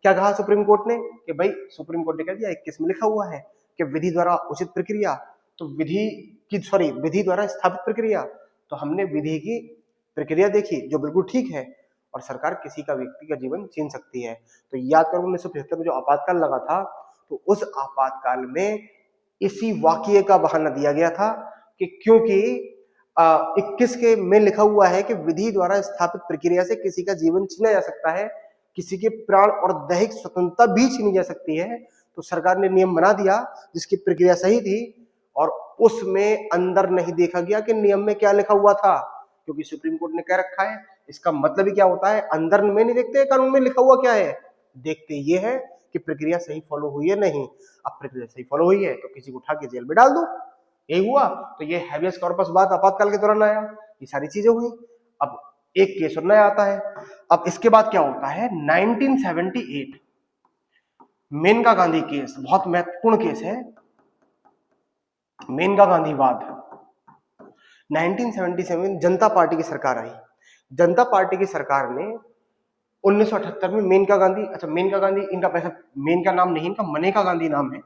क्या कहा सुप्रीम कोर्ट ने कि भाई, सुप्रीम कोर्ट ने कह दिया 21 में लिखा हुआ है कि विधि द्वारा उचित प्रक्रिया, तो विधि द्वारा स्थापित प्रक्रिया। तो हमने विधि की प्रक्रिया देखी जो बिल्कुल ठीक है, और सरकार किसी का व्यक्ति का जीवन छीन सकती है। तो याद करो 1975 में जो आपातकाल लगा था, तो उस आपातकाल में इसी वाक्य का बहाना दिया गया था कि क्योंकि 21 के में लिखा हुआ है कि विधि द्वारा स्थापित प्रक्रिया से किसी का जीवन छीना जा सकता है, किसी के प्राण और दैहिक स्वतंत्रता भी छीनी जा सकती है। तो सरकार ने नियम बना दिया जिसकी प्रक्रिया सही थी, और उसमें अंदर नहीं देखा गया कि नियम में क्या लिखा हुआ था, क्योंकि सुप्रीम कोर्ट ने कह रखा है। इसका मतलब ही क्या होता है? अंदर में नहीं देखते कानून में लिखा हुआ क्या है, देखते ये है कि प्रक्रिया सही फॉलो हुई है नहीं। अब प्रक्रिया सही फॉलो हुई है तो किसी को उठा के जेल में डाल दो, यही हुआ। तो ये हैबियस कॉर्पस बात आपातकाल के दौरान आया, ये सारी चीजें हुई। अब एक केस और नया आता है। अब इसके बाद क्या होता है? 1978 मेनका गांधी केस, बहुत महत्वपूर्ण केस है, मेनका गांधी वाद। 1977 जनता पार्टी की सरकार आई। जनता पार्टी की सरकार ने 1978 में मेनका गांधी, अच्छा मेनका गांधी इनका पैसा, मेनका नाम नहीं, इनका मनेका गांधी नाम है,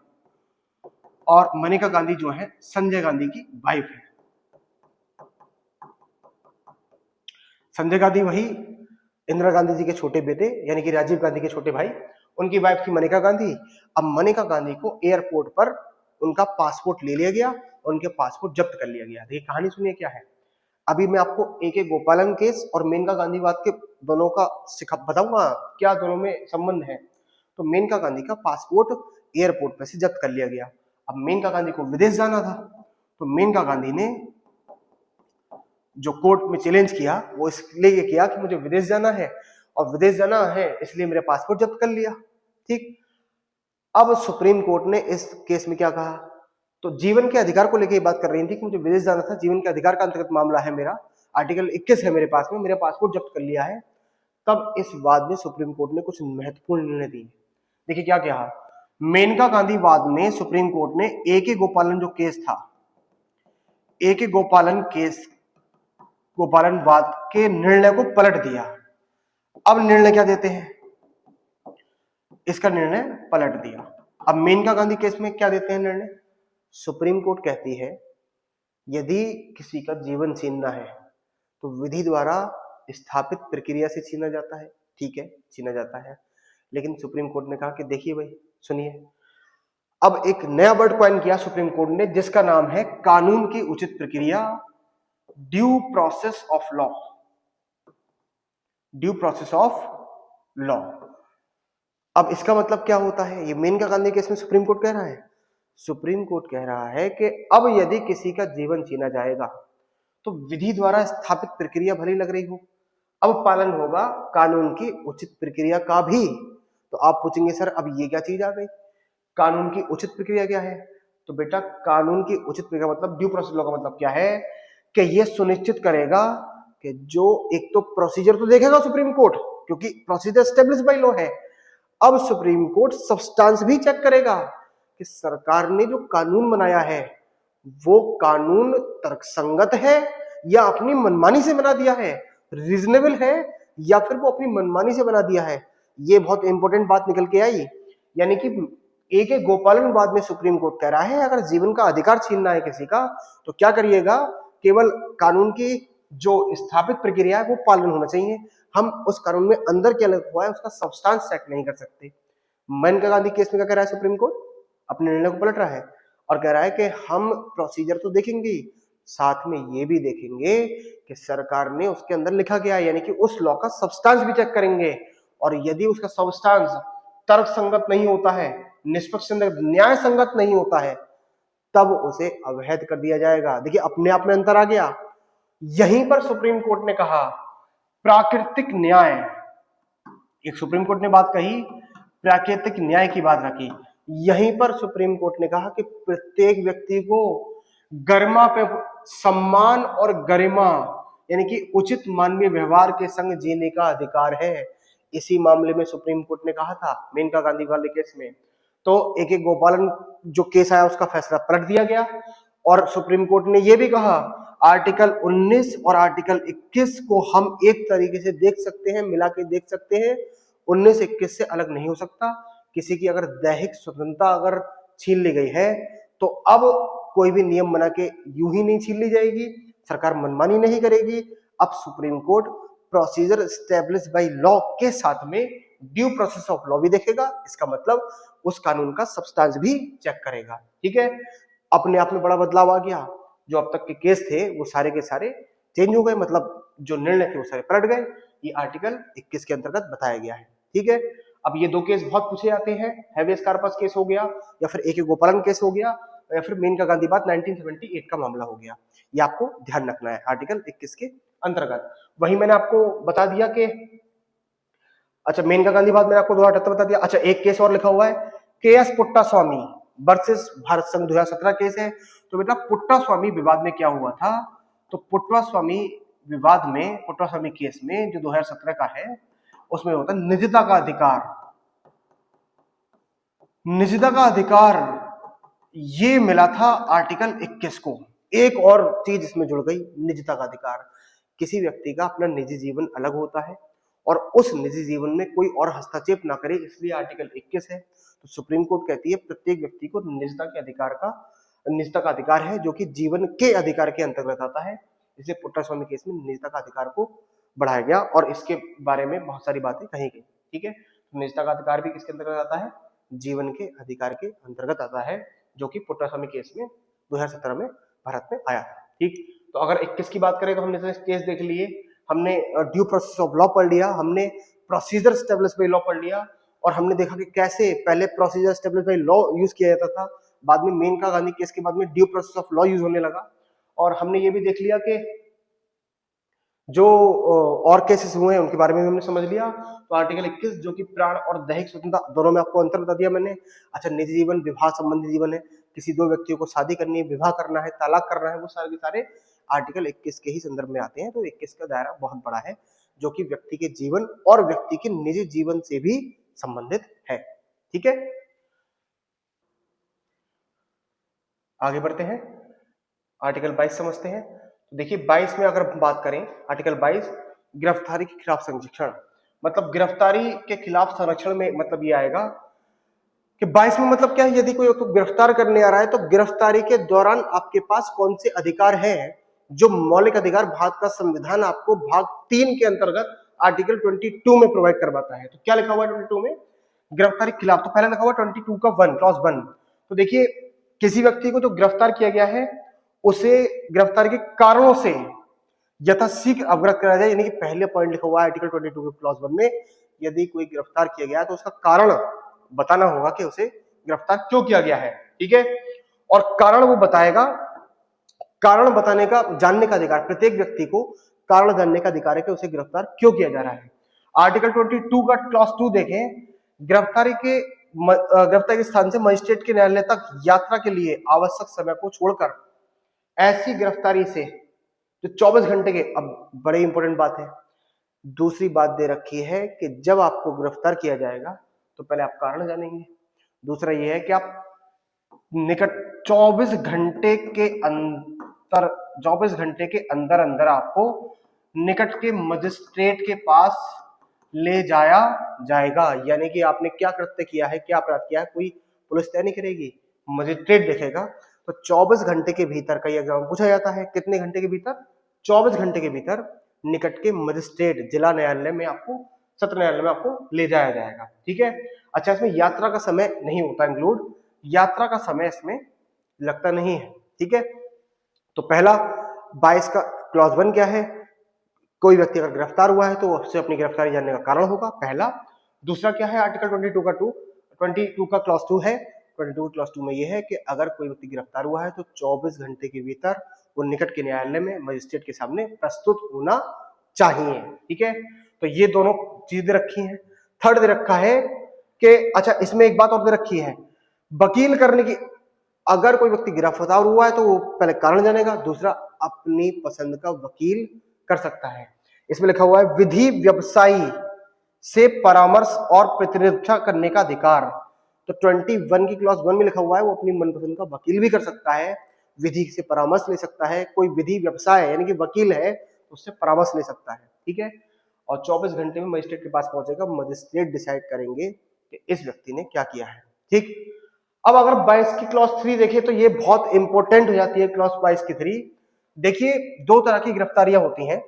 और मनेका गांधी जो है संजय गांधी की वाइफ है। संजय गांधी वही इंदिरा गांधी जी के छोटे बेटे, यानी कि राजीव गांधी के छोटे भाई, उनकी वाइफ थी मनेका गांधी। अब मनेका गांधी को एयरपोर्ट पर उनका पासपोर्ट ले लिया गया, उनके पासपोर्ट जब्त कर लिया गया। देखिए कहानी सुनिए क्या है। अभी मैं आपको एक एक गोपालन केस और मेनका गांधीवाद के दोनों का बताऊंगा क्या दोनों में संबंध है। तो मेनका गांधी का पासपोर्ट एयरपोर्ट पर से जब्त कर लिया गया। अब मेनका गांधी को विदेश जाना था, तो मेनका गांधी ने जो कोर्ट में चैलेंज किया वो इसलिए किया कि मुझे विदेश जाना है, और विदेश जाना है इसलिए मेरे पासपोर्ट जब्त कर लिया। ठीक, अब सुप्रीम कोर्ट ने इस केस में क्या कहा? तो जीवन के अधिकार को लेकर बात कर रही थी कि मुझे विदेश जाना था, जीवन के अधिकार का अंतर्गत मामला है मेरा, आर्टिकल 21 है मेरे पास में, मेरा पासपोर्ट जब्त कर लिया है। तब इस वाद में सुप्रीम कोर्ट ने कुछ महत्वपूर्ण निर्णय दिए। देखिए क्या कहा? मेनका गांधी वाद में सुप्रीम कोर्ट ने ए.के. गोपालन जो केस था, ए.के. गोपालन वाद के निर्णय को पलट दिया। अब निर्णय क्या देते हैं? इसका निर्णय पलट दिया। अब मेनका गांधी केस में क्या देते हैं निर्णय? सुप्रीम कोर्ट कहती है यदि किसी का जीवन छीनना है तो विधि द्वारा स्थापित प्रक्रिया से छीना जाता है, ठीक है, छीना जाता है। लेकिन सुप्रीम कोर्ट ने कहा कि देखिए भाई सुनिए, अब एक नया वर्ड कॉइन किया सुप्रीम कोर्ट ने जिसका नाम है कानून की उचित प्रक्रिया, due process of law. Due process of law. अब इसका मतलब क्या होता है? ये मेनका गांधी केस में सुप्रीम कोर्ट कह रहा है, सुप्रीम कोर्ट कह रहा है कि अब यदि किसी का जीवन छीना जाएगा तो विधि द्वारा स्थापित प्रक्रिया भली लग रही हो, अब पालन होगा कानून की उचित प्रक्रिया का भी। तो आप पूछेंगे सर अब ये क्या चीज आ गई, कानून की उचित प्रक्रिया क्या है? तो बेटा कानून की उचित प्रक्रिया मतलब ड्यू प्रोसेस लॉ का मतलब क्या है कि ये सुनिश्चित करेगा कि जो एक तो प्रोसीजर तो देखेगा सुप्रीम कोर्ट, क्योंकि प्रोसीजर एस्टेब्लिश बाय लॉ है। अब सुप्रीम कोर्ट सब्सटेंस भी चेक करेगा कि सरकार ने जो कानून बनाया है वो कानून तर्कसंगत है या अपनी मनमानी से बना दिया है, रीजनेबल है या फिर वो अपनी मनमानी से बना दिया है। ये बहुत इंपॉर्टेंट बात निकल के आई, यानी कि एक एक गोपालन बाद में सुप्रीम कोर्ट कह रहा है अगर जीवन का अधिकार छीनना है किसी का तो क्या करिएगा, केवल कानून की जो स्थापित प्रक्रिया है वो पालन होना चाहिए। हम उस कानून में अंदर क्या लिखा हुआ है उसका सब्सटेंस चेक नहीं कर सकते। मेनका गांधी केस में क्या कह रहा है सुप्रीम कोर्ट, अपने निर्णय को पलट रहा है और कह रहा है कि हम प्रोसीजर तो देखेंगे, साथ में ये भी देखेंगे कि सरकार ने उसके अंदर लिखा गया है, यानी कि उस लॉ का सब्सटेंस भी चेक करेंगे। और यदि उसका सब्सटेंस तर्क संगत नहीं होता है, निष्पक्ष न्याय संगत नहीं होता है, तब उसे अवैध कर दिया जाएगा। देखिए अपने आप में अंतर आ गया। यहीं पर सुप्रीम कोर्ट ने कहा प्राकृतिक न्याय, एक सुप्रीम कोर्ट ने बात कही, प्राकृतिक न्याय की बात रखी। यहीं पर सुप्रीम कोर्ट ने कहा कि प्रत्येक व्यक्ति को गरिमा पे सम्मान और गरिमा यानी कि उचित मानवीय व्यवहार के संग जीने का अधिकार है। इसी मामले में सुप्रीम कोर्ट ने कहा था मेनका गांधी वाले केस में। तो एक एक गोपालन जो केस आया उसका फैसला पलट दिया गया और सुप्रीम कोर्ट ने यह भी कहा आर्टिकल 19 और आर्टिकल 21 को हम एक तरीके से देख सकते हैं, मिला के देख सकते हैं। 19-21 से अलग नहीं हो सकता। किसी की अगर दैहिक स्वतंत्रता अगर छीन ली गई है तो अब कोई भी नियम बना के यूं ही नहीं छीन ली जाएगी, सरकार मनमानी नहीं करेगी। अब supreme court procedure establish by law के साथ में ड्यू प्रोसेस ऑफ लॉ भी देखेगा। इसका मतलब उस कानून का सब्सटेंस भी चेक करेगा। ठीक है, अपने आप में बड़ा बदलाव आ गया। जो अब तक के केस थे वो सारे के सारे चेंज हो गए, मतलब जो निर्णय थे वो सारे पलट गए। ये आर्टिकल 21 के अंतर्गत बताया गया है। ठीक है, अब ये दो केस बहुत पूछे जाते हैं, हैबेस कॉर्पस केस हो गया या फिर एक गोपालन केस हो गया या फिर मेनका गांधी बात 1978 का मामला हो गया। ये आपको ध्यान रखना है आर्टिकल 21 के अंतर्गत। वही मैंने आपको बता दिया कि अच्छा मेनका गांधी बात मैंने आपको 2078 बता दिया। अच्छा एक केस और लिखा हुआ है के.एस. पुट्टास्वामी वर्सेस भारत संघ 2017 केस है। तो बेटा पुट्टास्वामी विवाद में क्या हुआ था, तो पुट्टास्वामी विवाद में पुट्टास्वामी केस में जो 2017 का है उसमें होता है निजता का अधिकार। निजता का अधिकार ये मिला था आर्टिकल 21 को। एक और चीज इसमें जुड़ गई, निजता का अधिकार। किसी व्यक्ति का अपना निजी जीवन अलग होता है और उस निजी जीवन में कोई और हस्तक्षेप ना करे, इसलिए आर्टिकल 21 है। तो सुप्रीम कोर्ट कहती है प्रत्येक व्यक्ति को निजता का अधिकार है जो कि जीवन के अधिकार के अंतर्गत आता है। इसलिए पुट्टास्वामी केस में निजता का अधिकार को बढ़ाया गया और इसके बारे में बहुत सारी बातें कही गई। ठीक है, तो निजता का अधिकार भी किसके अंतर्गत आता है, जीवन के अधिकार के अंतर्गत आता है, जो कि पुट्टास्वामी केस में 2017 में भारत में आया था। ठीक, तो अगर 21 की बात करें तो हमने केस देख लिए, हमने ड्यू प्रोसेस ऑफ लॉ पढ़ लिया, हमने प्रोसीजर एस्टेब्लिश बाय लॉ पढ़ लिया और हमने देखा कि कैसे पहले procedure establish by law use किया जाता था, बाद में मेनका गांधी केस के बाद में due process of law use होने लगा। और हमने ये भी देख लिया कि जो और केसेस हुए हैं उनके बारे में भी हमने समझ लिया। तो आर्टिकल 21 जो कि प्राण और दैहिक स्वतंत्रता दोनों में आपको अंतर बता दिया मैंने। अच्छा निजी जीवन विवाह संबंधी जीवन है, किसी दो व्यक्तियों को शादी करनी है, विवाह करना है, तलाक करना है, वो सारे के सारे आर्टिकल 21 के ही संदर्भ में आते हैं। तो 21 का दायरा बहुत बड़ा है जो कि व्यक्ति के जीवन और व्यक्ति के निजी जीवन से भी संबंधित है। ठीक है, आगे बढ़ते हैं, आर्टिकल 22 समझते हैं। तो देखिए 22 में अगर बात करें, आर्टिकल 22 गिरफ्तारी के खिलाफ संरक्षण, मतलब गिरफ्तारी के खिलाफ संरक्षण में मतलब ये आएगा कि 22 में मतलब क्या है, यदि कोई आपको गिरफ्तार करने आ रहा है तो गिरफ्तारी के दौरान आपके पास कौन से अधिकार हैं जो मौलिक अधिकार भारत का संविधान आपको भाग 3 के अंतर्गत आर्टिकल 22 में प्रोवाइड करवाता है। तो क्या लिखा हुआ है 22 में, गिरफ्तारी के खिलाफ। तो पहले लिखा हुआ 22 का 1 क्लॉज 1। तो देखिए किसी व्यक्ति को जो गिरफ्तार किया गया है उसे गिरफ्तारी के कारणों से यथाशीघ्र अवगत कराया जाए, यानी कि पहले पॉइंट लिखा हुआ है आर्टिकल 22 के क्लॉज 1 में, यदि कोई गिरफ्तार किया गया है तो उसका कारण बताना होगा कि उसे गिरफ्तार क्यों किया गया है। ठीक है, और कारण वो बताएगा, कारण बताने का जानने का अधिकार, प्रत्येक व्यक्ति को कारण जानने का अधिकार है कि उसे गिरफ्तार क्यों किया जा रहा है। आर्टिकल 22 का क्लॉज 2 देखें, गिरफ्तारी के स्थान से मजिस्ट्रेट के न्यायालय तक यात्रा के लिए आवश्यक समय को छोड़कर ऐसी गिरफ्तारी से जो 24 घंटे के, अब बड़े इंपॉर्टेंट बात है, दूसरी बात दे रखी है कि जब आपको गिरफ्तार किया जाएगा तो पहले आप कारण जानेंगे, दूसरा यह है कि आप निकट 24 घंटे के अंदर अंदर आपको निकट के मजिस्ट्रेट के पास ले जाया जाएगा। यानी कि आपने क्या कृत्य किया है, क्या अपराध किया है, कोई पुलिस तय नहीं करेगी, मजिस्ट्रेट देखेगा। तो 24 घंटे के भीतर का एग्जाम पूछा जाता है। कितने घंटे के भीतर? 24 घंटे के भीतर निकट के मजिस्ट्रेट जिला न्यायालय में आपको, सत्र न्यायालय में आपको ले जाया जाएगा। ठीक है। अच्छा, इसमें यात्रा का समय नहीं होता इंक्लूड, यात्रा का समय इसमें लगता नहीं है। ठीक है। तो पहला 22 का क्लॉज 1 क्या है? कोई व्यक्ति अगर गिरफ्तार हुआ है तो उससे अपनी गिरफ्तारी जानने का कारण होगा, पहला। दूसरा क्या है? आर्टिकल 22 का क्लॉज 2 है। 22 क्लॉज 2 में यह है कि अगर कोई व्यक्ति गिरफ्तार हुआ है तो 24 घंटे के भीतर वो निकट के न्यायालय में मजिस्ट्रेट के सामने प्रस्तुत होना चाहिए। ठीक है। तो ये दोनों चीज दे रखी है। थर्ड दे रखा है कि अच्छा, इसमें एक बात और दे रखी है, वकील करने की। अगर कोई व्यक्ति गिरफ्तार हुआ है तो वो पहले कारण जानेगा, दूसरा अपनी पसंद का वकील कर सकता है। इसमें लिखा हुआ है विधि व्यवसायी से परामर्श और प्रतिनिधित्व करने का अधिकार। तो 21 की क्लॉज 1 में लिखा हुआ है वो अपनी मनपसंद का वकील भी कर सकता है, विधि से परामर्श ले सकता है। कोई विधि व्यवसाय यानी कि वकील है उससे परामर्श ले सकता है। ठीक है। और 24 घंटे में मजिस्ट्रेट के पास पहुंचेगा, मजिस्ट्रेट डिसाइड करेंगे कि इस व्यक्ति ने क्या किया है। ठीक। अब अगर 22 की क्लॉज 3 देखिए तो ये बहुत इंपॉर्टेंट हो जाती है। क्लॉज 22 की 3 देखिए, दो तरह की गिरफ्तारियां होती हैं।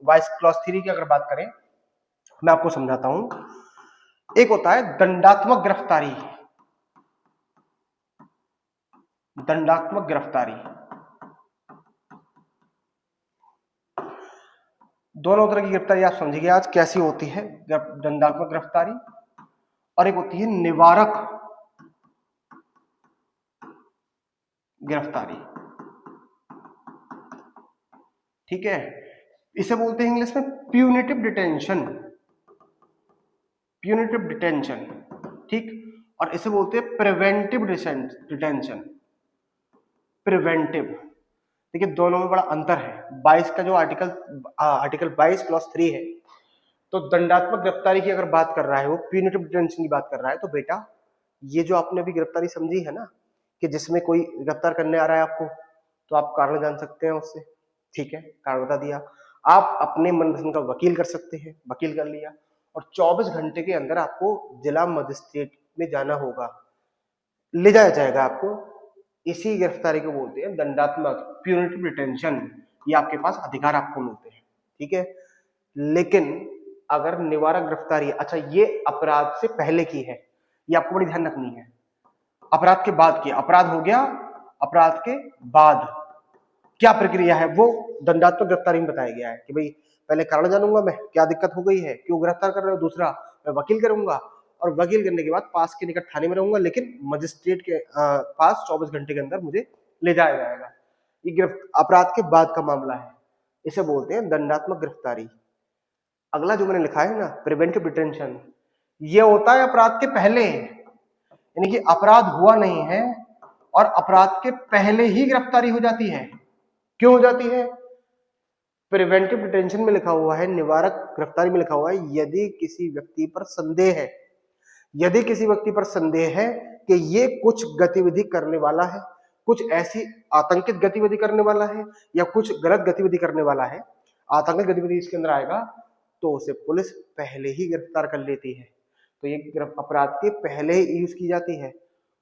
22 क्लॉज 3 की अगर बात करें, मैं आपको समझाता हूं। एक होता है दंडात्मक गिरफ्तारी। दंडात्मक गिरफ्तारी, दोनों तरह की गिरफ्तारी आप समझिए आज कैसी होती है। दंडात्मक गिरफ्तारी और एक होती है निवारक गिरफ्तारी। ठीक है। इसे बोलते हैं इंग्लिश में प्यूनिटिव डिटेंशन। Punitive detention. ठीक। और इसे बोलते हैं प्रिवेंटिव डिटेंशन। प्रिवेंटिव। देखिए दोनों में बड़ा अंतर है। 22 का जो आर्टिकल 22 क्लॉज 3 है, तो दंडात्मक गिरफ्तारी की अगर बात कर रहा है, वो प्यूनिटिव डिटेंशन की बात कर रहा है, तो बेटा ये जो आपने अभी गिरफ्तारी समझी है ना, कि जिसमें कोई गिरफ्तार करने आ रहा है आपको, तो आप कारण जान सकते हैं उससे। ठीक है, कारण बता दिया। आप अपने मनपसंद का वकील कर सकते हैं, वकील कर लिया। और 24 घंटे के अंदर आपको जिला मजिस्ट्रेट में जाना होगा, ले जाया जाएगा आपको। इसी गिरफ्तारी को बोलते हैं दंडात्मक, प्यूनिटिव डिटेंशन। ये आपके पास अधिकार आपको मिलते हैं। ठीक है। लेकिन अगर निवारक गिरफ्तारी, अच्छा ये अपराध से पहले की है, ये आपको बड़ी ध्यान रखनी है। अपराध के बाद की, अपराध हो गया, अपराध के बाद क्या प्रक्रिया है वो दंडात्मक गिरफ्तारी में बताया गया है कि भाई पहले कारण जानूंगा मैं, क्या दिक्कत हो गई है, क्यों गिरफ्तार कर रहे हो। दूसरा, मैं वकील करूंगा, और वकील करने के बाद पास के निकट थाने में रहूंगा, लेकिन मजिस्ट्रेट के पास 24 घंटे के अंदर मुझे ले जाया जाएगा। ये अपराध के बाद का मामला है, इसे बोलते हैं दंडात्मक गिरफ्तारी। अगला जो मैंने लिखा है ना, प्रिवेंटिव डिटेंशन, ये होता है अपराध के पहले, यानी कि अपराध हुआ नहीं है और अपराध के पहले ही गिरफ्तारी हो जाती है। क्यों हो जाती है? प्रिवेंटिव डिटेंशन में लिखा हुआ है, निवारक गिरफ्तारी में लिखा हुआ है, यदि किसी व्यक्ति पर संदेह है, यदि किसी व्यक्ति पर संदेह है कि ये कुछ गतिविधि करने वाला है, कुछ ऐसी आतंकित गतिविधि करने वाला है या कुछ गलत गतिविधि करने वाला है, आतंकित गतिविधि इसके अंदर आएगा, तो उसे पुलिस पहले ही गिरफ्तार कर लेती है। तो ये अपराध के पहले ही यूज की जाती है।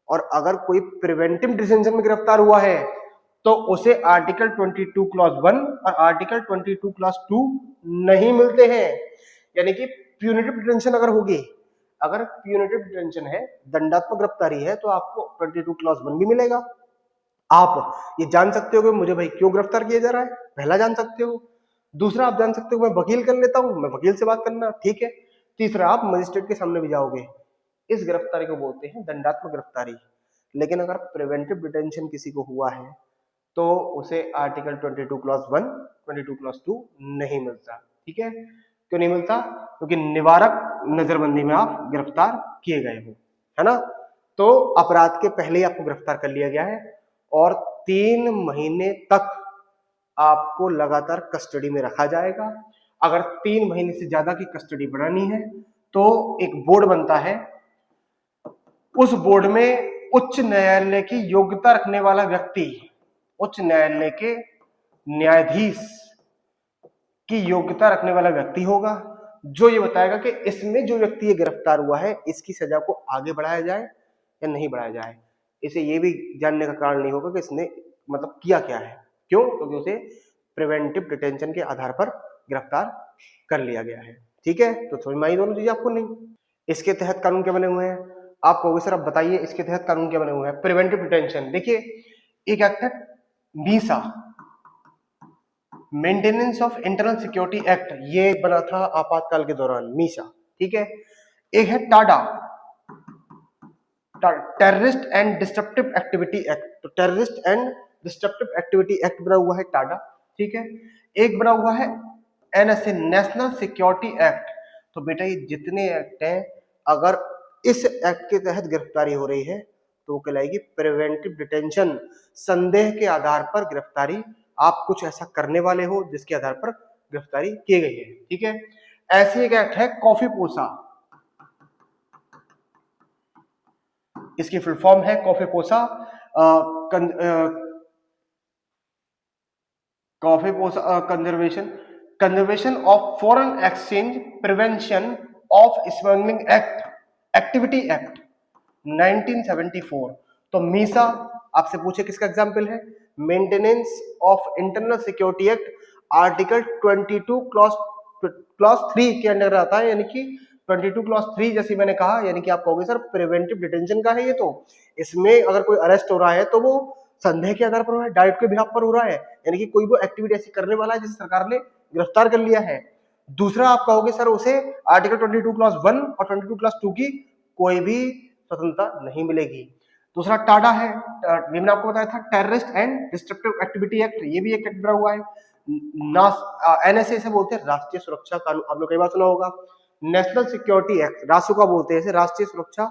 और अगर कोई प्रिवेंटिव डिटेंशन में गिरफ्तार हुआ है तो उसे आर्टिकल 22 क्लॉज 1 और आर्टिकल 22 क्लॉज 2 नहीं मिलते हैं। यानी कि प्यूनिटिव डिटेंशन अगर होगी, अगर प्यूनिटिव डिटेंशन है, दंडात्मक गिरफ्तारी है, तो आपको 22 क्लॉज 1 भी मिलेगा। आप ये जान सकते हो कि मुझे भाई क्यों गिरफ्तार किया जा रहा है, पहला जान सकते हो। दूसरा, आप जान सकते हो मैं वकील कर लेता हूं, मैं वकील से बात करना, ठीक है। तीसरा, आप मजिस्ट्रेट के सामने भी जाओगे। इस गिरफ्तारी को बोलते हैं दंडात्मक गिरफ्तारी। लेकिन अगर प्रिवेंटिव डिटेंशन किसी को हुआ है तो उसे आर्टिकल 22 क्लॉज 1, 22 क्लॉज 2 नहीं मिलता। ठीक है। क्यों नहीं मिलता? क्योंकि निवारक नजरबंदी में आप गिरफ्तार किए गए हो, है ना। तो अपराध के पहले ही आपको गिरफ्तार कर लिया गया है और 3 महीने तक आपको लगातार कस्टडी में रखा जाएगा। अगर 3 महीने से ज्यादा की कस्टडी बढ़ानी है तो एक बोर्ड बनता है, उस बोर्ड में उच्च न्यायालय की योग्यता रखने वाला व्यक्ति, उच्च न्यायालय के न्यायाधीश की योग्यता रखने वाला व्यक्ति होगा, जो ये बताएगा कि इसमें जो व्यक्ति ये गिरफ्तार हुआ है इसकी सजा को आगे बढ़ाया जाए या नहीं बढ़ाया जाए। इसे ये भी जानने का कारण नहीं होगा कि इसने मतलब किया क्या है। क्यों? क्योंकि उसे प्रिवेंटिव डिटेंशन के आधार पर गिरफ्तार कर लिया गया है। ठीक है, तो समझ में आई दोनों चीजें आपको नहीं। इसके तहत कानून क्या बने हुए हैं आप कहोगे सर अब बताइए इसके तहत कानून क्या बने हुए हैं। प्रिवेंटिव डिटेंशन, देखिए एक एक्ट है Misa, maintenance of internal security act, ये बना था आपातकाल के दौरान, मीसा। ठीक है, एक है TADA, terrorist and disruptive activity act, तो terrorist and disruptive activity act बना हुआ है टाडा। ठीक है, एक बना हुआ है एनएसए, नेशनल सिक्योरिटी एक्ट। तो बेटा ये जितने एक्ट हैं अगर इस एक्ट के तहत गिरफ्तारी हो रही है तो वो कहलाएगी प्रिवेंटिव डिटेंशन, संदेह के आधार पर गिरफ्तारी, आप कुछ ऐसा करने वाले हो जिसके आधार पर गिरफ्तारी की गई है। ठीक है, ऐसी एक एक्ट है कॉफी पोसा, इसकी फुल फॉर्म है कॉफी पोसा, कॉफी पोसा conservation of foreign exchange prevention of smuggling act, activity act 1974। तो मीसा आपसे पूछे किसका एग्जाम्पल है, maintenance of internal security act article 22 clause 3 के अंडर आता है, यानी कि 22 क्लॉज 3 जैसे मैंने कहा, यानी कि आप कहोगे सर प्रिवेंटिव डिटेंशन का है ये, तो इसमें अगर कोई अरेस्ट हो रहा है तो वो संदेह के आधार पर हो रहा है, डाउट के बिहाफ पर हो रहा है, यानी कि कोई वो एक्टिविटी ऐसी करने वाला है जिसे सरकार ने गिरफ्तार कर लिया है। दूसरा आप कहोगे सर उसे आर्टिकल 22 क्लॉज 1 और 22 क्लॉज 2 की कोई भी स्वतंत्रता नहीं मिलेगी। दूसरा टाडा है, ये मैंने आपको बताया था terrorist and disruptive activity act, ये भी एक एक्ट बना हुआ है। एनएसए से बोलते हैं राष्ट्रीय सुरक्षा कानून, आपने कई बार सुना होगा। नेशनल सिक्योरिटी एक्ट, रासुका बोलते हैं इसे, राष्ट्रीय सुरक्षा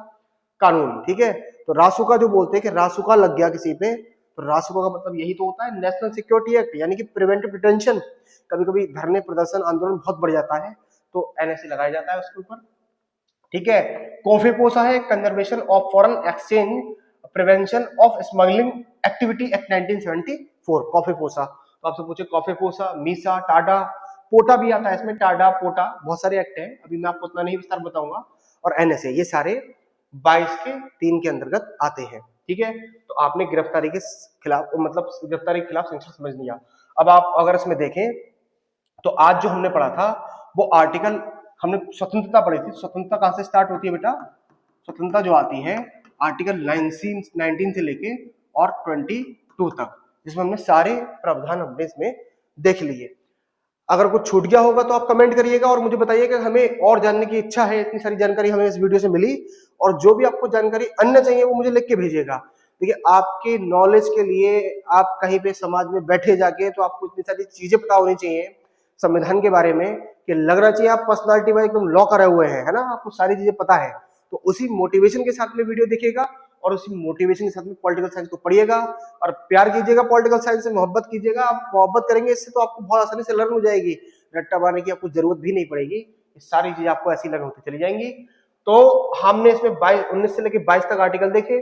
कानून। ठीक है, तो रासुका जो बोलते हैं कि रासुका लग गया किसी पे, तो रासुका का मतलब यही तो होता है नेशनल सिक्योरिटी एक्ट, यानी कि प्रिवेंटिव डिटेंशन। कभी कभी धरने प्रदर्शन आंदोलन बहुत बढ़ जाता है तो एनएसए लगाया जाता है उसके ऊपर। ठीक है, कॉफी पोसा है conservation of foreign exchange prevention of smuggling activity act 1974, coffee पोसा। तो आपसे पूछे कॉफी पोसा, मीसा, टाडा, पोटा भी आता है इसमें, टाडा पोटा, बहुत सारे एक्ट हैं, अभी मैं आपको उतना नहीं विस्तार बताऊंगा, और एनएसए, ये सारे 22 के 3 के अंतर्गत आते हैं। ठीक है, तो आपने गिरफ्तारी के खिलाफ मतलब गिरफ्तारी के खिलाफ सेंक्शन समझ लिया। अब आप अगर इसमें देखें तो आज जो हमने पढ़ा था वो आर्टिकल, हमने स्वतंत्रता पढ़ी थी। स्वतंत्रता कहां से स्टार्ट होती है बेटा, स्वतंत्रता जो आती है आर्टिकल 19 से लेके और 22 तक, जिसमें हमने सारे प्रावधान हमने इसमें देख लिए। अगर कुछ छूट गया होगा तो आप कमेंट करिएगा और मुझे बताइएगा, हमें और जानने की इच्छा है, इतनी सारी जानकारी हमें इस वीडियो से मिली, और जो भी आपको जानकारी अन्य चाहिए वो मुझे लिख के भेजिएगा। देखिए आपके नॉलेज के लिए, आप कहीं पे समाज में बैठे जाके तो आपको इतनी सारी चीजें पता होनी चाहिए संविधान के बारे में कि लगना चाहिए आप पर्सनालिटी वाइज एकदम लॉ करे हुए हैं, है ना, आपको सारी चीजें पता है। तो उसी मोटिवेशन के साथ में वीडियो देखिएगा और उसी मोटिवेशन के साथ में पॉलिटिकल साइंस को पढ़िएगा और प्यार कीजिएगा, पॉलिटिकल साइंस से मोहब्बत कीजिएगा। आप मोहब्बत करेंगे इससे तो आपको बहुत आसानी से लर्न हो जाएगी, रट्टा मारने की आपको जरूरत भी नहीं पड़ेगी, ये सारी चीजें आपको ऐसी लर्न होती चली जाएंगी। तो हमने इसमें 19 से लेकर 22 तक आर्टिकल देखे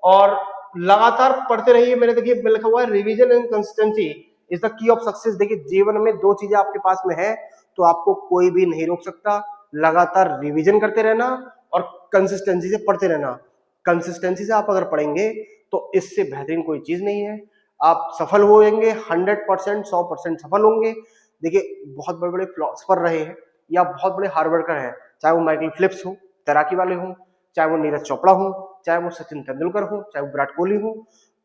और लगातार पढ़ते रहिए। मैंने देखिए लिखा हुआ है revision and consistency is the key of success. देखिए जीवन में दो चीजें आपके पास में है तो आपको कोई भी नहीं रोक सकता, लगातार रिवीजन करते रहना और कंसिस्टेंसी से पढ़ते रहना। कंसिस्टेंसी से आप अगर पढ़ेंगे तो इससे बेहतरीन कोई चीज नहीं है, आप सफल होंगे 100%, 100% सफल होंगे। देखिए बहुत बड़े बड़े फिलोसफर रहे हैं या बहुत बड़े हार्ड वर्कर हैं, चाहे वो माइकल फिलिप्स हो, तैराकी वाले हों, चाहे वो नीरज चोपड़ा हो, चाहे वो सचिन तेंदुलकर हो, चाहे वो विराट कोहली हो,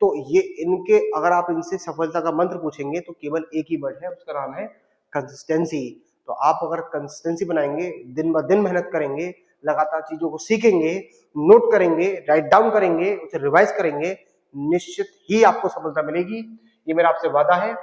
तो ये इनके अगर आप इनसे सफलता का मंत्र पूछेंगे तो केवल एक ही वर्ड है, उसका नाम है कंसिस्टेंसी। तो आप अगर कंसिस्टेंसी बनाएंगे, दिन ब दिन मेहनत करेंगे, लगातार चीजों को सीखेंगे, नोट करेंगे, राइट डाउन करेंगे, उसे रिवाइज करेंगे, निश्चित ही आपको सफलता मिलेगी, ये मेरा आपसे वादा है।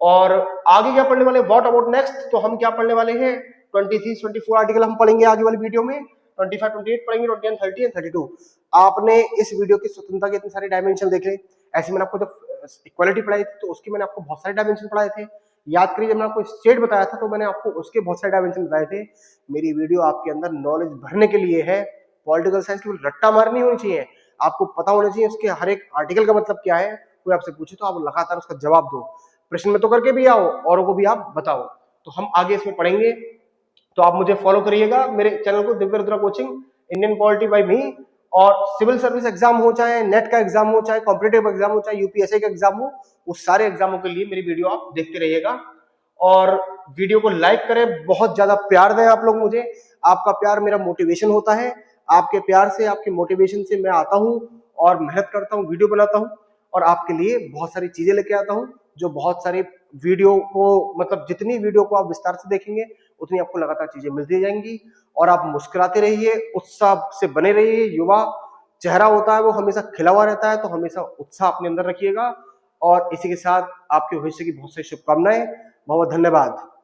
और आगे क्या पढ़ने वाले, व्हाट अबाउट नेक्स्ट, तो हम क्या पढ़ने वाले हैं 23, 24 आर्टिकल हम पढ़ेंगे आगे वाली वीडियो में, 25, 28 पढ़ेंगे, 29, 30 एंड 32। आपने इस वीडियो की स्वतंत्रता के इतने सारे डायमेंशन देखे, ऐसे मैंने आपको जब इक्वालिटी पढ़ाई थी तो उसकी मैंने आपको बहुत सारे डायमेंशन पढ़ाए थे। याद करिए जब मैंने आपको स्टेट बताया था तो मैंने आपको उसके बहुत सारे डायमेंशन बताए थे। मेरी वीडियो आपके अंदर नॉलेज भरने के लिए है, पॉलिटिकल साइंस की रट्टा मारनी होनी चाहिए, आपको पता होना चाहिए उसके हर एक आर्टिकल का मतलब क्या है। कोई आपसे पूछे तो आप लगातार उसका जवाब दो, प्रश्न में तो करके भी आओ, औरों को भी आप बताओ। तो हम आगे इसमें पढ़ेंगे, तो आप मुझे फॉलो करिएगा मेरे चैनल को, Divya Rudra coaching, Indian polity by me. और सिविल सर्विस एग्जाम हो, चाहे नेट का एग्जाम हो, चाहे कॉम्पिटेटिव एग्जाम हो, चाहे यूपीएससी का एग्जाम हो, उस सारे एग्जामों के लिए मेरी वीडियो आप देखते रहिएगा। और वीडियो को लाइक करें, बहुत ज्यादा प्यार दें आप लोग मुझे। आपका प्यार मेरा मोटिवेशन होता है। आपके प्यार से, आपके मोटिवेशन से मैं आता हूं और मेहनत करता हूं, वीडियो बनाता हूं और आपके लिए बहुत सारी चीजें लेके आता हूं, जो बहुत सारे वीडियो को, मतलब जितनी वीडियो को आप विस्तार से देखेंगे उतनी आपको लगातार चीजें मिलती जाएंगी। और आप मुस्कुराते रहिए, उत्साह से बने रहिए। युवा चेहरा होता है वो हमेशा खिला हुआ रहता है, तो हमेशा उत्साह अपने अंदर रखिएगा। और इसी के साथ आपके भविष्य की बहुत सारी शुभकामनाएं। बहुत धन्यवाद।